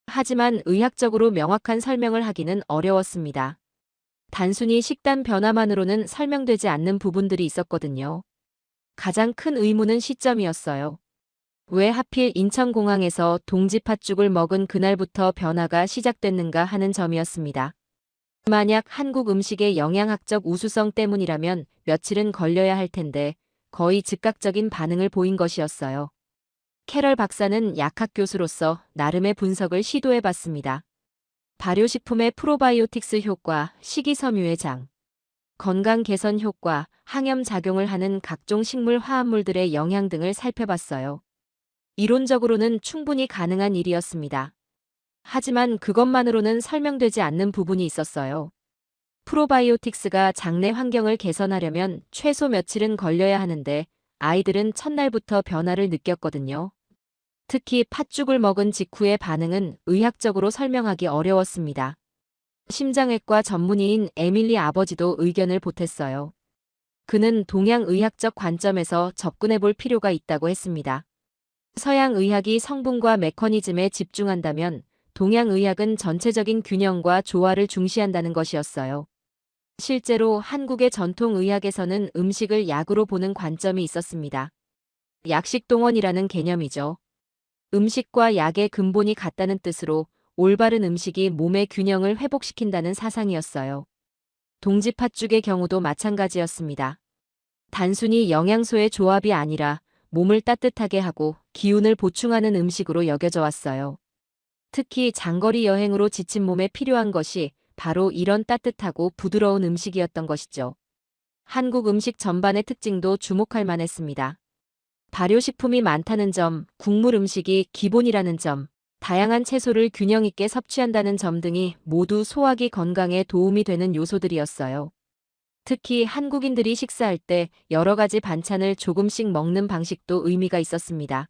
하지만 의학적으로 명확한 설명을 하기는 어려웠습니다. 단순히 식단 변화만으로는 설명되지 않는 부분들이 있었거든요. 가장 큰 의문은 시점이었어요. 왜 하필 인천공항에서 동지 팥죽을 먹은 그날부터 변화가 시작됐는가 하는 점이었습니다. 만약 한국 음식의 영양학적 우수성 때문이라면 며칠은 걸려야 할 텐데 거의 즉각적인 반응을 보인 것이었어요. 캐럴 박사는 약학 교수로서 나름의 분석을 시도해봤습니다. 발효식품의 프로바이오틱스 효과, 식이섬유의 장, 건강 개선 효과, 항염 작용을 하는 각종 식물 화합물들의 영향 등을 살펴봤어요. 이론적으로는 충분히 가능한 일이었습니다. 하지만 그것만으로는 설명되지 않는 부분이 있었어요. 프로바이오틱스가 장내 환경을 개선하려면 최소 며칠은 걸려야 하는데 아이들은 첫날부터 변화를 느꼈거든요. 특히 팥죽을 먹은 직후의 반응은 의학적으로 설명하기 어려웠습니다. 심장외과 전문의인 에밀리 아버지도 의견을 보탰어요. 그는 동양의학적 관점에서 접근해 볼 필요가 있다고 했습니다. 서양의학이 성분과 메커니즘에 집중한다면 동양의학은 전체적인 균형과 조화를 중시한다는 것이었어요. 실제로 한국의 전통의학에서는 음식을 약으로 보는 관점이 있었습니다. 약식동원이라는 개념이죠. 음식과 약의 근본이 같다는 뜻으로 올바른 음식이 몸의 균형을 회복시킨다는 사상이었어요. 동지 팥죽의 경우도 마찬가지였습니다. 단순히 영양소의 조합이 아니라 몸을 따뜻하게 하고 기운을 보충하는 음식으로 여겨져 왔어요. 특히 장거리 여행으로 지친 몸에 필요한 것이 바로 이런 따뜻하고 부드러운 음식이었던 것이죠. 한국 음식 전반의 특징도 주목할 만했습니다. 발효식품이 많다는 점, 국물 음식이 기본이라는 점, 다양한 채소를 균형 있게 섭취한다는 점 등이 모두 소화기 건강에 도움이 되는 요소들이었어요. 특히 한국인들이 식사할 때 여러 가지 반찬을 조금씩 먹는 방식도 의미가 있었습니다.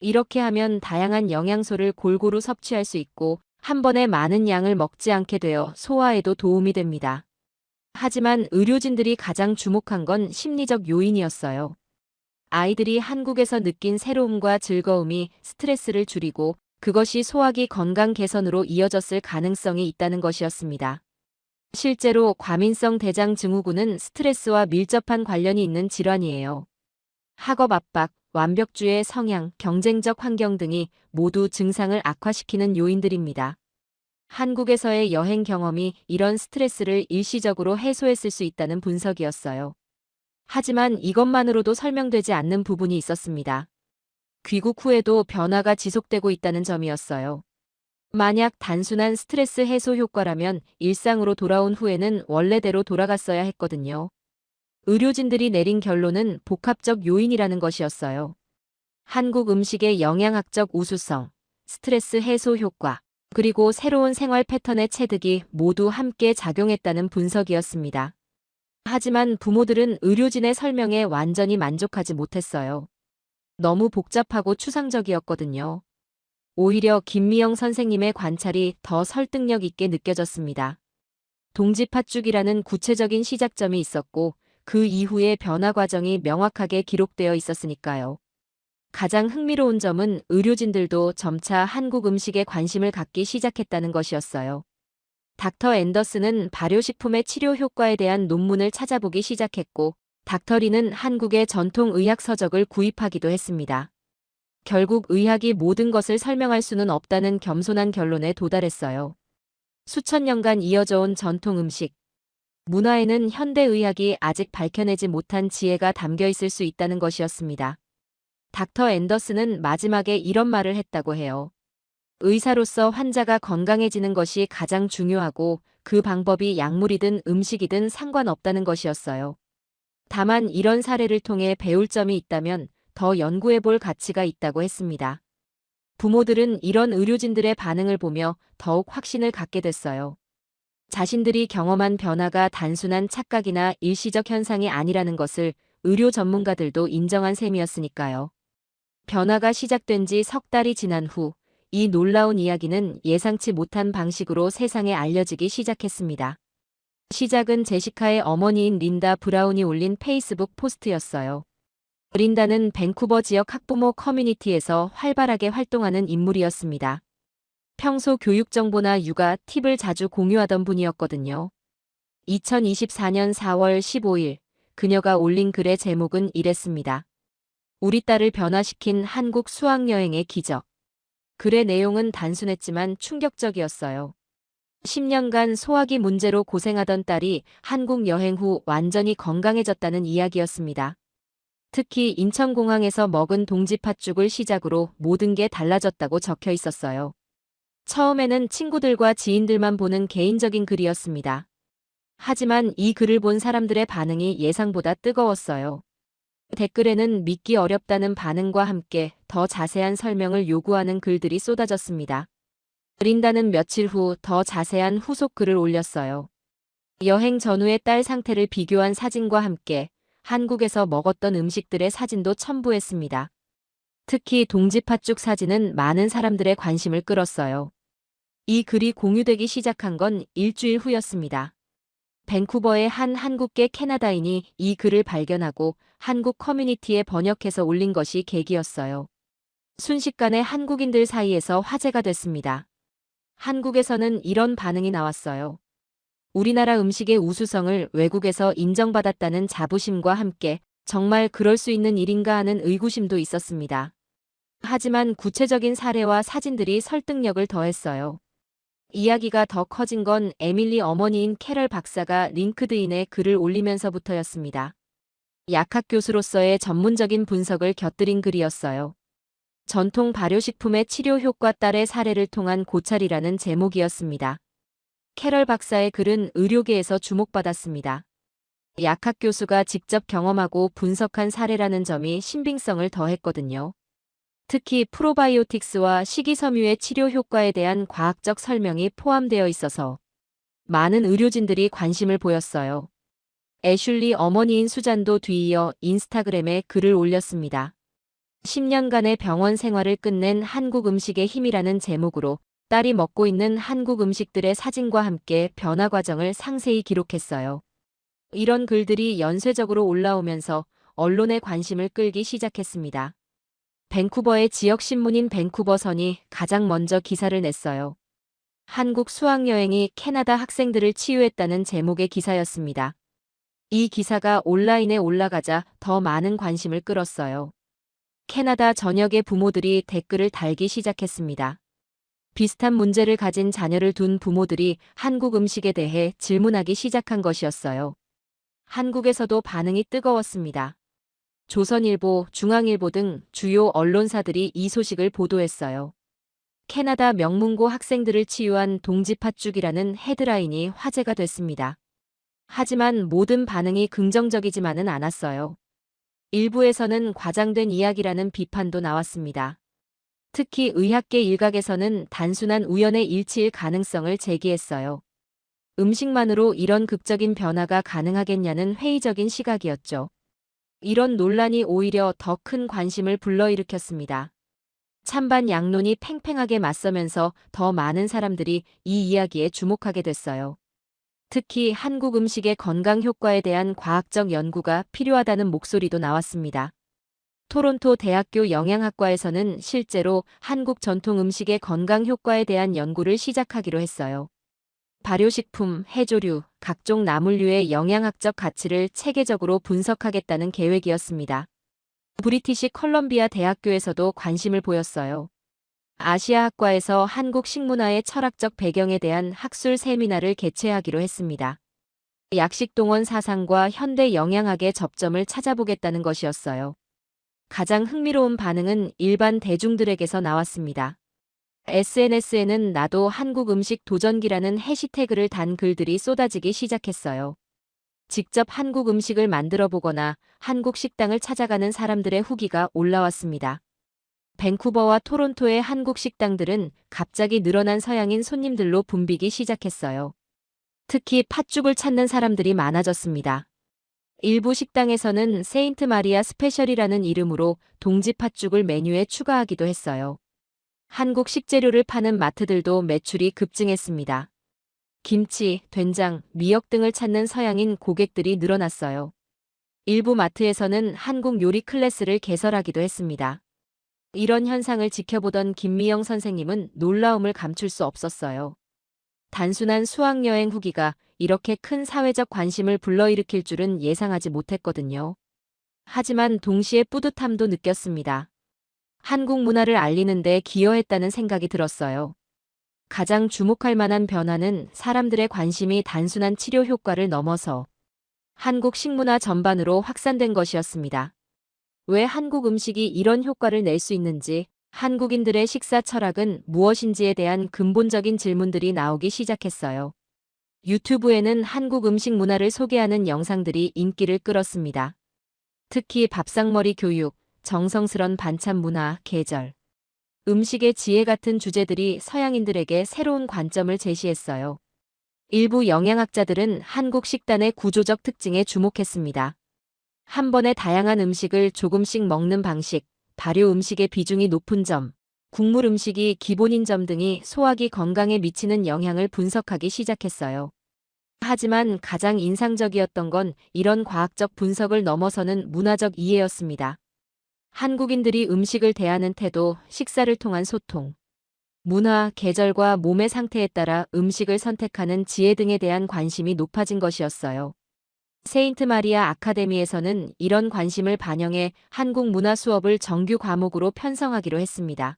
이렇게 하면 다양한 영양소를 골고루 섭취할 수 있고 한 번에 많은 양을 먹지 않게 되어 소화에도 도움이 됩니다. 하지만 의료진들이 가장 주목한 건 심리적 요인이었어요. 아이들이 한국에서 느낀 새로움과 즐거움이 스트레스를 줄이고 그것이 소화기 건강 개선으로 이어졌을 가능성이 있다는 것이었습니다. 실제로 과민성 대장 증후군은 스트레스와 밀접한 관련이 있는 질환이에요. 학업 압박, 완벽주의 성향, 경쟁적 환경 등이 모두 증상을 악화시키는 요인들입니다. 한국에서의 여행 경험이 이런 스트레스를 일시적으로 해소했을 수 있다는 분석이었어요. 하지만 이것만으로도 설명되지 않는 부분이 있었습니다. 귀국 후에도 변화가 지속되고 있다는 점이었어요. 만약 단순한 스트레스 해소 효과라면 일상으로 돌아온 후에는 원래대로 돌아갔어야 했거든요. 의료진들이 내린 결론은 복합적 요인이라는 것이었어요. 한국 음식의 영양학적 우수성, 스트레스 해소 효과, 그리고 새로운 생활 패턴의 체득이 모두 함께 작용했다는 분석이었습니다. 하지만 부모들은 의료진의 설명에 완전히 만족하지 못했어요. 너무 복잡하고 추상적이었거든요. 오히려 김미영 선생님의 관찰이 더 설득력 있게 느껴졌습니다. 동지팥죽이라는 구체적인 시작점이 있었고 그 이후의 변화 과정이 명확하게 기록되어 있었으니까요. 가장 흥미로운 점은 의료진들도 점차 한국 음식에 관심을 갖기 시작했다는 것이었어요. 닥터 앤더슨은 발효식품의 치료 효과에 대한 논문을 찾아보기 시작했고 닥터 리는 한국의 전통 의학 서적을 구입하기도 했습니다. 결국 의학이 모든 것을 설명할 수는 없다는 겸손한 결론에 도달했어요. 수천 년간 이어져 온 전통 음식, 문화에는 현대의학이 아직 밝혀내지 못한 지혜가 담겨 있을 수 있다는 것이었습니다. 닥터 앤더슨은 마지막에 이런 말을 했다고 해요. 의사로서 환자가 건강해지는 것이 가장 중요하고 그 방법이 약물이든 음식이든 상관없다는 것이었어요. 다만 이런 사례를 통해 배울 점이 있다면 더 연구해 볼 가치가 있다고 했습니다. 부모들은 이런 의료진들의 반응을 보며 더욱 확신을 갖게 됐어요. 자신들이 경험한 변화가 단순한 착각이나 일시적 현상이 아니라는 것을 의료 전문가들도 인정한 셈이었으니까요. 변화가 시작된 지 석 달이 지난 후 이 놀라운 이야기는 예상치 못한 방식으로 세상에 알려지기 시작했습니다. 시작은 제시카의 어머니인 린다 브라운이 올린 페이스북 포스트였어요. 린다는 밴쿠버 지역 학부모 커뮤니티에서 활발하게 활동하는 인물이었습니다. 평소 교육 정보나 육아 팁을 자주 공유하던 분이었거든요. 2024년 4월 15일, 그녀가 올린 글의 제목은 이랬습니다. 우리 딸을 변화시킨 한국 수학여행의 기적. 글의 내용은 단순했지만 충격적이었어요. 10년간 소화기 문제로 고생하던 딸이 한국 여행 후 완전히 건강해졌다는 이야기였습니다. 특히 인천공항에서 먹은 동지팥죽을 시작으로 모든 게 달라졌다고 적혀 있었어요. 처음에는 친구들과 지인들만 보는 개인적인 글이었습니다. 하지만 이 글을 본 사람들의 반응이 예상보다 뜨거웠어요. 댓글에는 믿기 어렵다는 반응과 함께 더 자세한 설명을 요구하는 글들이 쏟아졌습니다. 린다는 며칠 후 더 자세한 후속 글을 올렸어요. 여행 전후의 딸 상태를 비교한 사진과 함께 한국에서 먹었던 음식들의 사진도 첨부했습니다. 특히 동지팥죽 사진은 많은 사람들의 관심을 끌었어요. 이 글이 공유되기 시작한 건 일주일 후였습니다. 밴쿠버의 한 한국계 캐나다인이 이 글을 발견하고 한국 커뮤니티에 번역해서 올린 것이 계기였어요. 순식간에 한국인들 사이에서 화제가 됐습니다. 한국에서는 이런 반응이 나왔어요. 우리나라 음식의 우수성을 외국에서 인정받았다는 자부심과 함께 정말 그럴 수 있는 일인가 하는 의구심도 있었습니다. 하지만 구체적인 사례와 사진들이 설득력을 더했어요. 이야기가 더 커진 건 에밀리 어머니인 캐럴 박사가 링크드인에 글을 올리면서부터였습니다. 약학 교수로서의 전문적인 분석을 곁들인 글이었어요. 전통 발효식품의 치료 효과 딸의 사례를 통한 고찰이라는 제목이었습니다. 캐럴 박사의 글은 의료계에서 주목받았습니다. 약학 교수가 직접 경험하고 분석한 사례라는 점이 신빙성을 더했거든요. 특히 프로바이오틱스와 식이섬유의 치료 효과에 대한 과학적 설명이 포함되어 있어서 많은 의료진들이 관심을 보였어요. 애슐리 어머니인 수잔도 뒤이어 인스타그램에 글을 올렸습니다. 10년간의 병원 생활을 끝낸 한국 음식의 힘이라는 제목으로 딸이 먹고 있는 한국 음식들의 사진과 함께 변화 과정을 상세히 기록했어요. 이런 글들이 연쇄적으로 올라오면서 언론의 관심을 끌기 시작했습니다. 밴쿠버의 지역 신문인 밴쿠버선이 가장 먼저 기사를 냈어요. 한국 수학여행이 캐나다 학생들을 치유했다는 제목의 기사였습니다. 이 기사가 온라인에 올라가자 더 많은 관심을 끌었어요. 캐나다 전역의 부모들이 댓글을 달기 시작했습니다. 비슷한 문제를 가진 자녀를 둔 부모들이 한국 음식에 대해 질문하기 시작한 것이었어요. 한국에서도 반응이 뜨거웠습니다. 조선일보, 중앙일보 등 주요 언론사들이 이 소식을 보도했어요. 캐나다 명문고 학생들을 치유한 동지팥죽이라는 헤드라인이 화제가 됐습니다. 하지만 모든 반응이 긍정적이지만은 않았어요. 일부에서는 과장된 이야기라는 비판도 나왔습니다. 특히 의학계 일각에서는 단순한 우연의 일치일 가능성을 제기했어요. 음식만으로 이런 극적인 변화가 가능하겠냐는 회의적인 시각이었죠. 이런 논란이 오히려 더 큰 관심을 불러일으켰습니다. 찬반 양론이 팽팽하게 맞서면서 더 많은 사람들이 이 이야기에 주목하게 됐어요. 특히 한국 음식의 건강 효과에 대한 과학적 연구가 필요하다는 목소리도 나왔습니다. 토론토 대학교 영양학과에서는 실제로 한국 전통 음식의 건강 효과에 대한 연구를 시작하기로 했어요. 발효식품, 해조류, 각종 나물류의 영양학적 가치를 체계적으로 분석하겠다는 계획이었습니다. 브리티시 컬럼비아 대학교에서도 관심을 보였어요. 아시아학과에서 한국 식문화의 철학적 배경에 대한 학술 세미나를 개최하기로 했습니다. 약식동원 사상과 현대 영양학의 접점을 찾아보겠다는 것이었어요. 가장 흥미로운 반응은 일반 대중들에게서 나왔습니다. SNS에는 나도 한국 음식 도전기라는 해시태그를 단 글들이 쏟아지기 시작했어요. 직접 한국 음식을 만들어 보거나 한국 식당을 찾아가는 사람들의 후기가 올라왔습니다. 밴쿠버와 토론토의 한국 식당들은 갑자기 늘어난 서양인 손님들로 붐비기 시작했어요. 특히 팥죽을 찾는 사람들이 많아졌습니다. 일부 식당에서는 세인트 마리아 스페셜이라는 이름으로 동지 팥죽을 메뉴에 추가하기도 했어요. 한국 식재료를 파는 마트들도 매출이 급증했습니다. 김치, 된장, 미역 등을 찾는 서양인 고객들이 늘어났어요. 일부 마트에서는 한국 요리 클래스를 개설하기도 했습니다. 이런 현상을 지켜보던 김미영 선생님은 놀라움을 감출 수 없었어요. 단순한 수학여행 후기가 이렇게 큰 사회적 관심을 불러일으킬 줄은 예상하지 못했거든요. 하지만 동시에 뿌듯함도 느꼈습니다. 한국 문화를 알리는 데 기여했다는 생각이 들었어요. 가장 주목할 만한 변화는 사람들의 관심이 단순한 치료 효과를 넘어서 한국 식문화 전반으로 확산된 것이었습니다. 왜 한국 음식이 이런 효과를 낼 수 있는지, 한국인들의 식사 철학은 무엇인지에 대한 근본적인 질문들이 나오기 시작했어요. 유튜브에는 한국 음식 문화를 소개하는 영상들이 인기를 끌었습니다. 특히 밥상머리 교육, 정성스런 반찬 문화, 계절, 음식의 지혜 같은 주제들이 서양인들에게 새로운 관점을 제시했어요. 일부 영양학자들은 한국 식단의 구조적 특징에 주목했습니다. 한 번에 다양한 음식을 조금씩 먹는 방식, 발효 음식의 비중이 높은 점, 국물 음식이 기본인 점 등이 소화기 건강에 미치는 영향을 분석하기 시작했어요. 하지만 가장 인상적이었던 건 이런 과학적 분석을 넘어서는 문화적 이해였습니다. 한국인들이 음식을 대하는 태도, 식사를 통한 소통, 문화, 계절과 몸의 상태에 따라 음식을 선택하는 지혜 등에 대한 관심이 높아진 것이었어요. 세인트 마리아 아카데미에서는 이런 관심을 반영해 한국 문화 수업을 정규 과목으로 편성하기로 했습니다.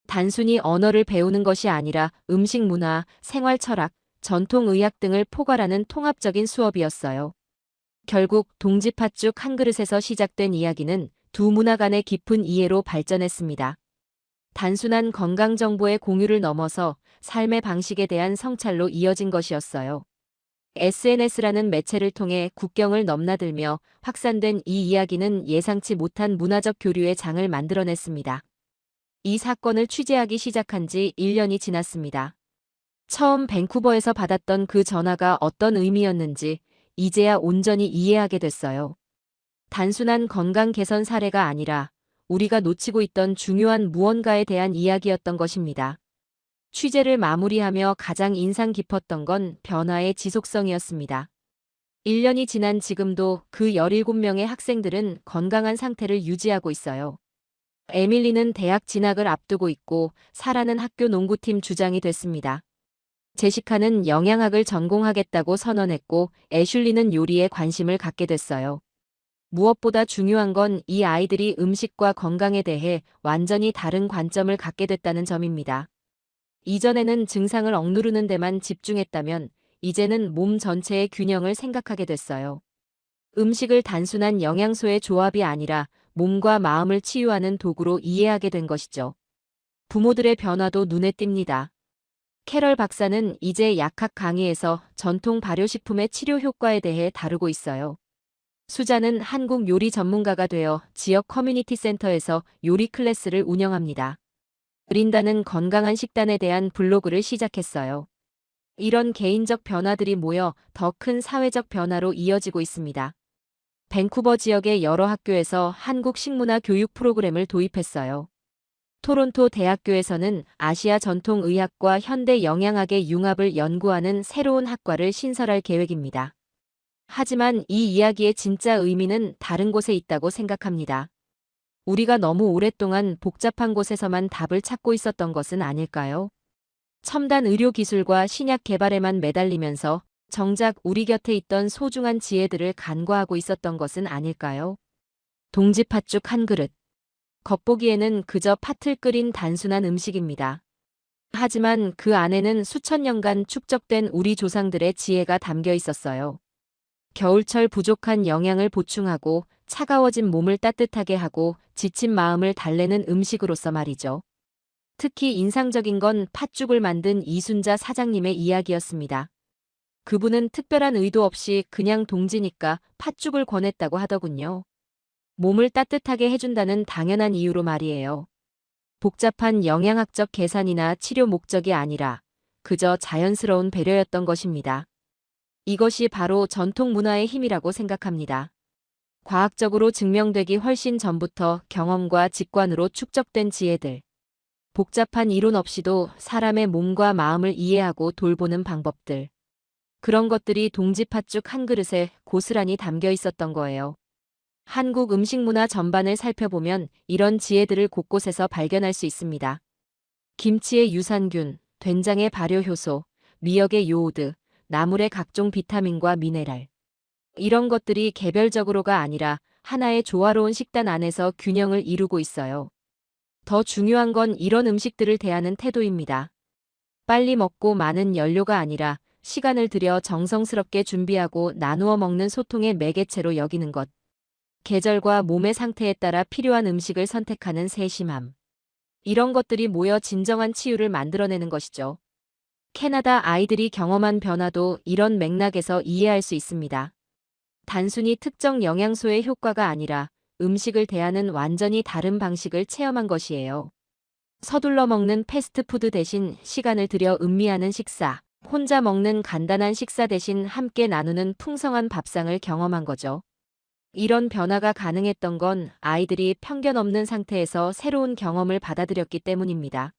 단순히 언어를 배우는 것이 아니라 음식 문화, 생활 철학, 전통 의학 등을 포괄하는 통합적인 수업이었어요. 결국 동지 팥죽 한 그릇에서 시작된 이야기는 두 문화 간의 깊은 이해로 발전했습니다. 단순한 건강 정보의 공유를 넘어서 삶의 방식에 대한 성찰로 이어진 것이었어요. SNS라는 매체를 통해 국경을 넘나들며 확산된 이 이야기는 예상치 못한 문화적 교류의 장을 만들어냈습니다. 이 사건을 취재하기 시작한 지 1년이 지났습니다. 처음 밴쿠버에서 받았던 그 전화가 어떤 의미였는지 이제야 온전히 이해하게 됐어요. 단순한 건강 개선 사례가 아니라 우리가 놓치고 있던 중요한 무언가에 대한 이야기였던 것입니다. 취재를 마무리하며 가장 인상 깊었던 건 변화의 지속성이었습니다. 1년이 지난 지금도 그 17명의 학생들은 건강한 상태를 유지하고 있어요. 에밀리는 대학 진학을 앞두고 있고 사라는 학교 농구팀 주장이 됐습니다. 제시카는 영양학을 전공하겠다고 선언했고 애슐리는 요리에 관심을 갖게 됐어요. 무엇보다 중요한 건 이 아이들이 음식과 건강에 대해 완전히 다른 관점을 갖게 됐다는 점입니다. 이전에는 증상을 억누르는 데만 집중했다면 이제는 몸 전체의 균형을 생각하게 됐어요. 음식을 단순한 영양소의 조합이 아니라 몸과 마음을 치유하는 도구로 이해하게 된 것이죠. 부모들의 변화도 눈에 띕니다. 캐럴 박사는 이제 약학 강의에서 전통 발효식품의 치료 효과에 대해 다루고 있어요. 수자는 한국 요리 전문가가 되어 지역 커뮤니티 센터에서 요리 클래스를 운영합니다. 린다는 건강한 식단에 대한 블로그를 시작했어요. 이런 개인적 변화들이 모여 더 큰 사회적 변화로 이어지고 있습니다. 밴쿠버 지역의 여러 학교에서 한국 식문화 교육 프로그램을 도입했어요. 토론토 대학교에서는 아시아 전통 의학과 현대 영양학의 융합을 연구하는 새로운 학과를 신설할 계획입니다. 하지만 이 이야기의 진짜 의미는 다른 곳에 있다고 생각합니다. 우리가 너무 오랫동안 복잡한 곳에서만 답을 찾고 있었던 것은 아닐까요? 첨단 의료 기술과 신약 개발에만 매달리면서 정작 우리 곁에 있던 소중한 지혜들을 간과하고 있었던 것은 아닐까요? 동지 팥죽 한 그릇. 겉보기에는 그저 팥을 끓인 단순한 음식입니다. 하지만 그 안에는 수천 년간 축적된 우리 조상들의 지혜가 담겨 있었어요. 겨울철 부족한 영양을 보충하고 차가워진 몸을 따뜻하게 하고 지친 마음을 달래는 음식으로서 말이죠. 특히 인상적인 건 팥죽을 만든 이순자 사장님의 이야기였습니다. 그분은 특별한 의도 없이 그냥 동지니까 팥죽을 권했다고 하더군요. 몸을 따뜻하게 해준다는 당연한 이유로 말이에요. 복잡한 영양학적 계산이나 치료 목적이 아니라 그저 자연스러운 배려였던 것입니다. 이것이 바로 전통 문화의 힘이라고 생각합니다. 과학적으로 증명되기 훨씬 전부터 경험과 직관으로 축적된 지혜들. 복잡한 이론 없이도 사람의 몸과 마음을 이해하고 돌보는 방법들. 그런 것들이 동지 팥죽 한 그릇에 고스란히 담겨 있었던 거예요. 한국 음식 문화 전반을 살펴보면 이런 지혜들을 곳곳에서 발견할 수 있습니다. 김치의 유산균, 된장의 발효효소, 미역의 요오드, 나물의 각종 비타민과 미네랄. 이런 것들이 개별적으로가 아니라 하나의 조화로운 식단 안에서 균형을 이루고 있어요. 더 중요한 건 이런 음식들을 대하는 태도입니다. 빨리 먹고 많은 연료가 아니라 시간을 들여 정성스럽게 준비하고 나누어 먹는 소통의 매개체로 여기는 것. 계절과 몸의 상태에 따라 필요한 음식을 선택하는 세심함. 이런 것들이 모여 진정한 치유를 만들어내는 것이죠. 캐나다 아이들이 경험한 변화도 이런 맥락에서 이해할 수 있습니다. 단순히 특정 영양소의 효과가 아니라 음식을 대하는 완전히 다른 방식을 체험한 것이에요. 서둘러 먹는 패스트푸드 대신 시간을 들여 음미하는 식사, 혼자 먹는 간단한 식사 대신 함께 나누는 풍성한 밥상을 경험한 거죠. 이런 변화가 가능했던 건 아이들이 편견 없는 상태에서 새로운 경험을 받아들였기 때문입니다.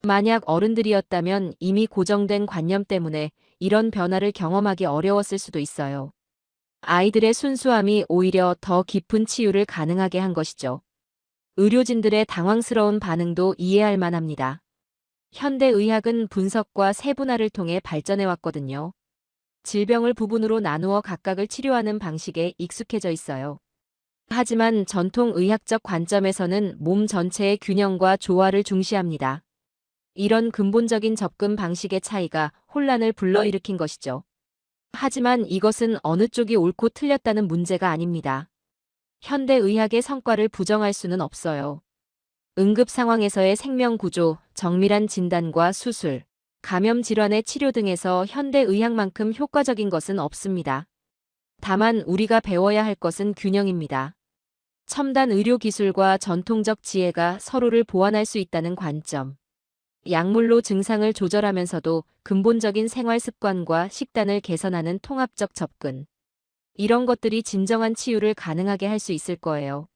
만약 어른들이었다면 이미 고정된 관념 때문에 이런 변화를 경험하기 어려웠을 수도 있어요. 아이들의 순수함이 오히려 더 깊은 치유를 가능하게 한 것이죠. 의료진들의 당황스러운 반응도 이해할 만합니다. 현대의학은 분석과 세분화를 통해 발전해 왔거든요. 질병을 부분으로 나누어 각각을 치료하는 방식에 익숙해져 있어요. 하지만 전통 의학적 관점에서는 몸 전체의 균형과 조화를 중시합니다. 이런 근본적인 접근 방식의 차이가 혼란을 불러일으킨 것이죠. 하지만 이것은 어느 쪽이 옳고 틀렸다는 문제가 아닙니다. 현대의학의 성과를 부정할 수는 없어요. 응급 상황에서의 생명 구조, 정밀한 진단과 수술, 감염 질환의 치료 등에서 현대의학만큼 효과적인 것은 없습니다. 다만 우리가 배워야 할 것은 균형입니다. 첨단 의료 기술과 전통적 지혜가 서로를 보완할 수 있다는 관점. 약물로 증상을 조절하면서도 근본적인 생활 습관과 식단을 개선하는 통합적 접근. 이런 것들이 진정한 치유를 가능하게 할 수 있을 거예요.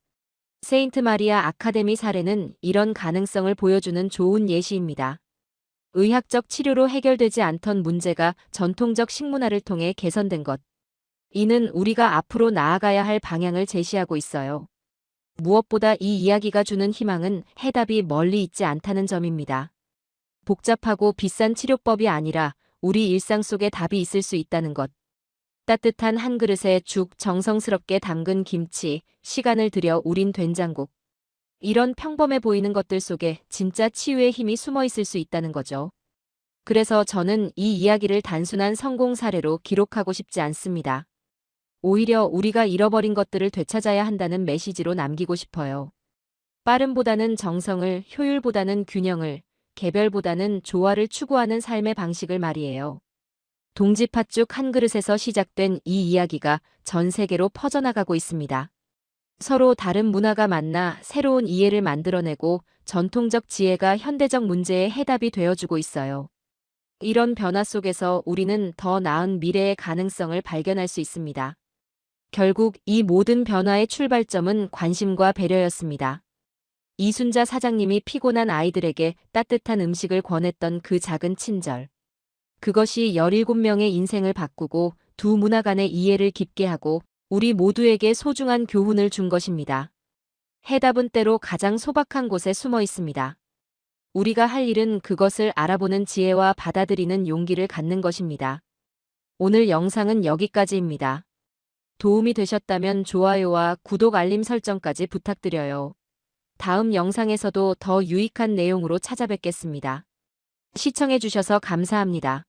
세인트 마리아 아카데미 사례는 이런 가능성을 보여주는 좋은 예시입니다. 의학적 치료로 해결되지 않던 문제가 전통적 식문화를 통해 개선된 것. 이는 우리가 앞으로 나아가야 할 방향을 제시하고 있어요. 무엇보다 이 이야기가 주는 희망은 해답이 멀리 있지 않다는 점입니다. 복잡하고 비싼 치료법이 아니라 우리 일상 속에 답이 있을 수 있다는 것. 따뜻한 한 그릇에 죽, 정성스럽게 담근 김치, 시간을 들여 우린 된장국. 이런 평범해 보이는 것들 속에 진짜 치유의 힘이 숨어 있을 수 있다는 거죠. 그래서 저는 이 이야기를 단순한 성공 사례로 기록하고 싶지 않습니다. 오히려 우리가 잃어버린 것들을 되찾아야 한다는 메시지로 남기고 싶어요. 빠름보다는 정성을, 효율보다는 균형을, 개별보다는 조화를 추구하는 삶의 방식을 말이에요. 동지 팥죽 한 그릇에서 시작된 이 이야기가 전 세계로 퍼져나가고 있습니다. 서로 다른 문화가 만나 새로운 이해를 만들어내고 전통적 지혜가 현대적 문제의 해답이 되어주고 있어요. 이런 변화 속에서 우리는 더 나은 미래의 가능성을 발견할 수 있습니다. 결국 이 모든 변화의 출발점은 관심과 배려였습니다. 이순자 사장님이 피곤한 아이들에게 따뜻한 음식을 권했던 그 작은 친절. 그것이 17명의 인생을 바꾸고 두 문화 간의 이해를 깊게 하고 우리 모두에게 소중한 교훈을 준 것입니다. 해답은 때로 가장 소박한 곳에 숨어 있습니다. 우리가 할 일은 그것을 알아보는 지혜와 받아들이는 용기를 갖는 것입니다. 오늘 영상은 여기까지입니다. 도움이 되셨다면 좋아요와 구독 알림 설정까지 부탁드려요. 다음 영상에서도 더 유익한 내용으로 찾아뵙겠습니다. 시청해주셔서 감사합니다.